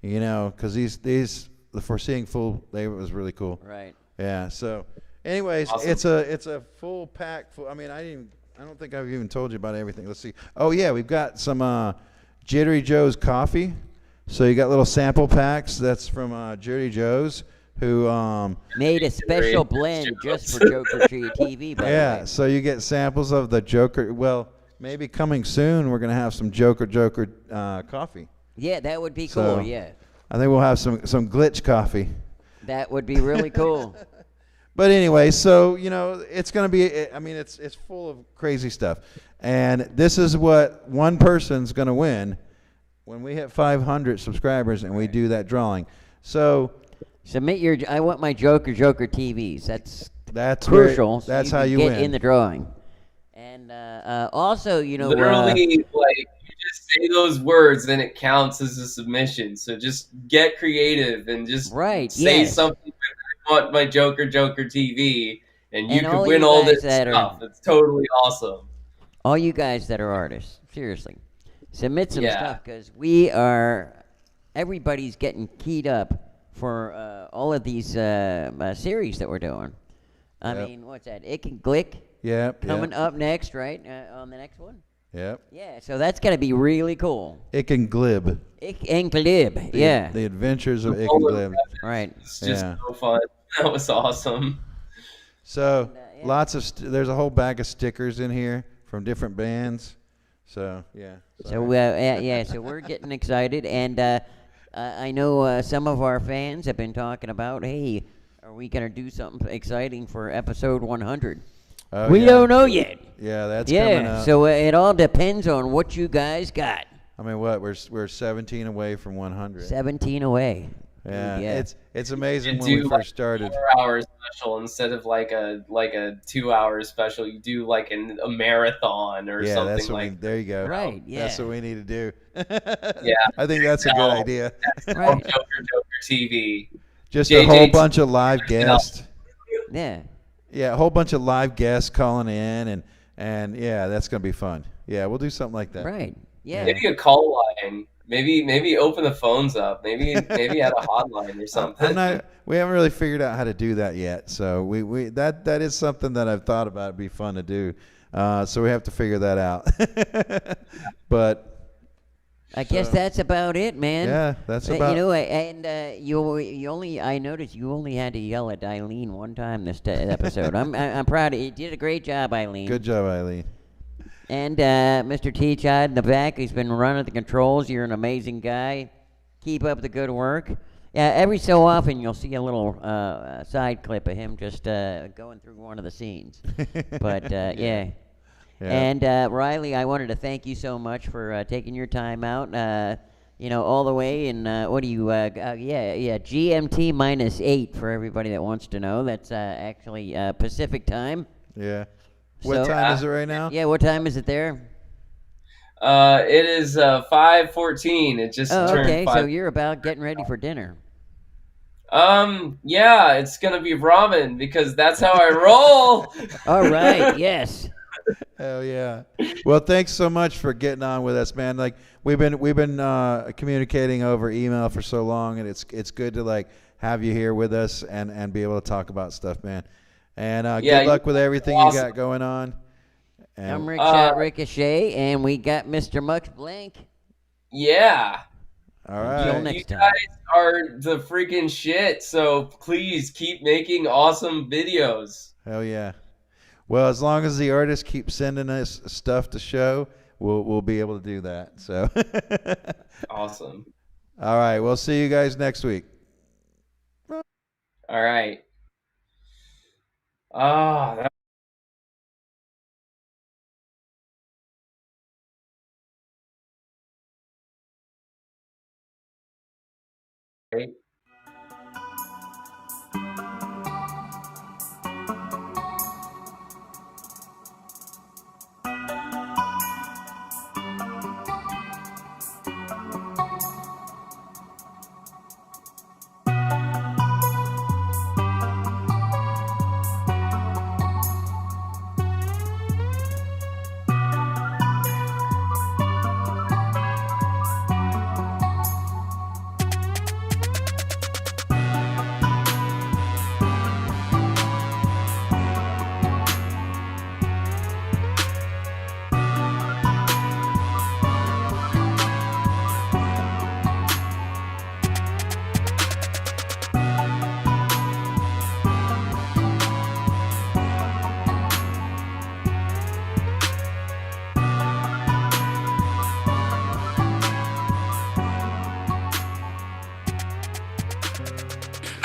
[SPEAKER 4] You know, because these the Foreseeing Fool, it was really cool.
[SPEAKER 3] Right.
[SPEAKER 4] Yeah. So, anyways, awesome. It's a full pack. I mean, I don't think I've even told you about everything. Let's see. Oh yeah, we've got some Jittery Joe's coffee. So you got little sample packs. That's from Jittery Joe's, who
[SPEAKER 3] made a special blend just for JOKERJOKErtv.
[SPEAKER 4] Yeah, so you get samples of the Joker. Well, maybe coming soon we're gonna have some JOKER coffee.
[SPEAKER 3] Yeah, that would be cool. Yeah.
[SPEAKER 4] I think we'll have some glitch coffee.
[SPEAKER 3] That would be really cool.
[SPEAKER 4] But anyway, so you know it's gonna be. I mean, it's full of crazy stuff, and this is what one person's gonna win when we hit 500 subscribers and we do that drawing. So
[SPEAKER 3] submit your. I want my JOKERJOKErtvs. That's
[SPEAKER 4] Where,
[SPEAKER 3] crucial.
[SPEAKER 4] that's
[SPEAKER 3] so
[SPEAKER 4] how you
[SPEAKER 3] get
[SPEAKER 4] win
[SPEAKER 3] in the drawing. And also, you know,
[SPEAKER 12] literally, like you just say those words, then it counts as a submission. So just get creative and just say something. I want my JOKERJOKErtv, and you can win all this stuff. It's totally awesome.
[SPEAKER 3] All you guys that are artists, seriously, submit some stuff because everybody's getting keyed up for all of these series that we're doing. I mean, what's that? It Can Glick. Coming up next, right? On the next one.
[SPEAKER 4] Yep.
[SPEAKER 3] Yeah, so that's gonna be really cool.
[SPEAKER 4] It Can Glib.
[SPEAKER 3] It Can Glib. Yeah.
[SPEAKER 4] The Adventures of It Can Glib.
[SPEAKER 3] Right.
[SPEAKER 12] It's just so fun. That was awesome.
[SPEAKER 4] So lots of there's a whole bag of stickers in here from different bands. So yeah.
[SPEAKER 3] So so we're getting excited, and I know some of our fans have been talking about, hey, are we gonna do something exciting for episode 100? We don't know yet.
[SPEAKER 4] Yeah, that's coming up.
[SPEAKER 3] So it all depends on what you guys got.
[SPEAKER 4] I mean, what we're 17 away from 100.
[SPEAKER 3] 17 away.
[SPEAKER 4] Yeah,
[SPEAKER 3] Dude,
[SPEAKER 4] it's amazing when we first started.
[SPEAKER 12] 4-hour special instead of like a 2-hour special. You do like a marathon or something
[SPEAKER 4] that's
[SPEAKER 12] like.
[SPEAKER 4] There you go.
[SPEAKER 3] Right. Yeah.
[SPEAKER 4] That's what we need to do.
[SPEAKER 12] Yeah.
[SPEAKER 4] I think that's a good idea.
[SPEAKER 12] Right. JOKERJOKErtv.
[SPEAKER 4] Just a whole bunch of live guests.
[SPEAKER 3] Yeah.
[SPEAKER 4] Yeah, a whole bunch of live guests calling in, and yeah, that's gonna be fun. Yeah, we'll do something like that.
[SPEAKER 3] Right. Yeah.
[SPEAKER 12] Maybe a call line. Maybe open the phones up. Maybe add a hotline or something.
[SPEAKER 4] We haven't really figured out how to do that yet. So we that is something that I've thought about. It'd be fun to do. So we have to figure that out. But
[SPEAKER 3] I guess that's about it, man.
[SPEAKER 4] Yeah, that's about.
[SPEAKER 3] You know, and you only. I noticed you only had to yell at Iylene one time this episode. I'm proud of you. You did a great job, Iylene.
[SPEAKER 4] Good job, Iylene.
[SPEAKER 3] And Mr. T.Chodd in the back, he's been running the controls. You're an amazing guy. Keep up the good work. Yeah, every so often you'll see a little side clip of him just going through one of the scenes. But yeah. And Riley, I wanted to thank you so much for taking your time out. All the way in what do you? GMT -8 for everybody that wants to know. That's actually Pacific time.
[SPEAKER 4] Yeah. What time is it right now?
[SPEAKER 3] Yeah, what time is it there?
[SPEAKER 12] It is 5:14. It just turned.
[SPEAKER 3] Okay, so you're about getting ready for dinner.
[SPEAKER 12] Yeah, it's gonna be ramen because that's how I roll.
[SPEAKER 3] All right. Yes.
[SPEAKER 4] Hell yeah. Well, thanks so much for getting on with us, man. Like we've been communicating over email for so long, and it's good to like have you here with us and be able to talk about stuff, man. And good luck with everything you got going on. And
[SPEAKER 3] I'm Rick Ricochet, and we got Mr. Mux Blank.
[SPEAKER 12] Yeah.
[SPEAKER 4] All right.
[SPEAKER 3] Until next
[SPEAKER 12] you
[SPEAKER 3] time.
[SPEAKER 12] guys are the freaking shit, so please keep making awesome videos.
[SPEAKER 4] Hell yeah. Well, as long as the artists keep sending us stuff to show, we'll be able to do that. So
[SPEAKER 12] Awesome.
[SPEAKER 4] All right, we'll see you guys next week.
[SPEAKER 12] All right. That great.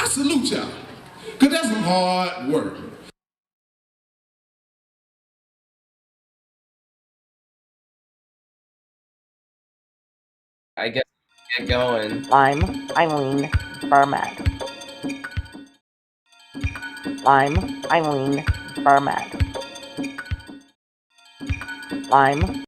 [SPEAKER 5] I salute y'all, because that's some hard work.
[SPEAKER 12] I guess get going.
[SPEAKER 7] I'm Iylene Burmax. I'm Iylene Burmax. I'm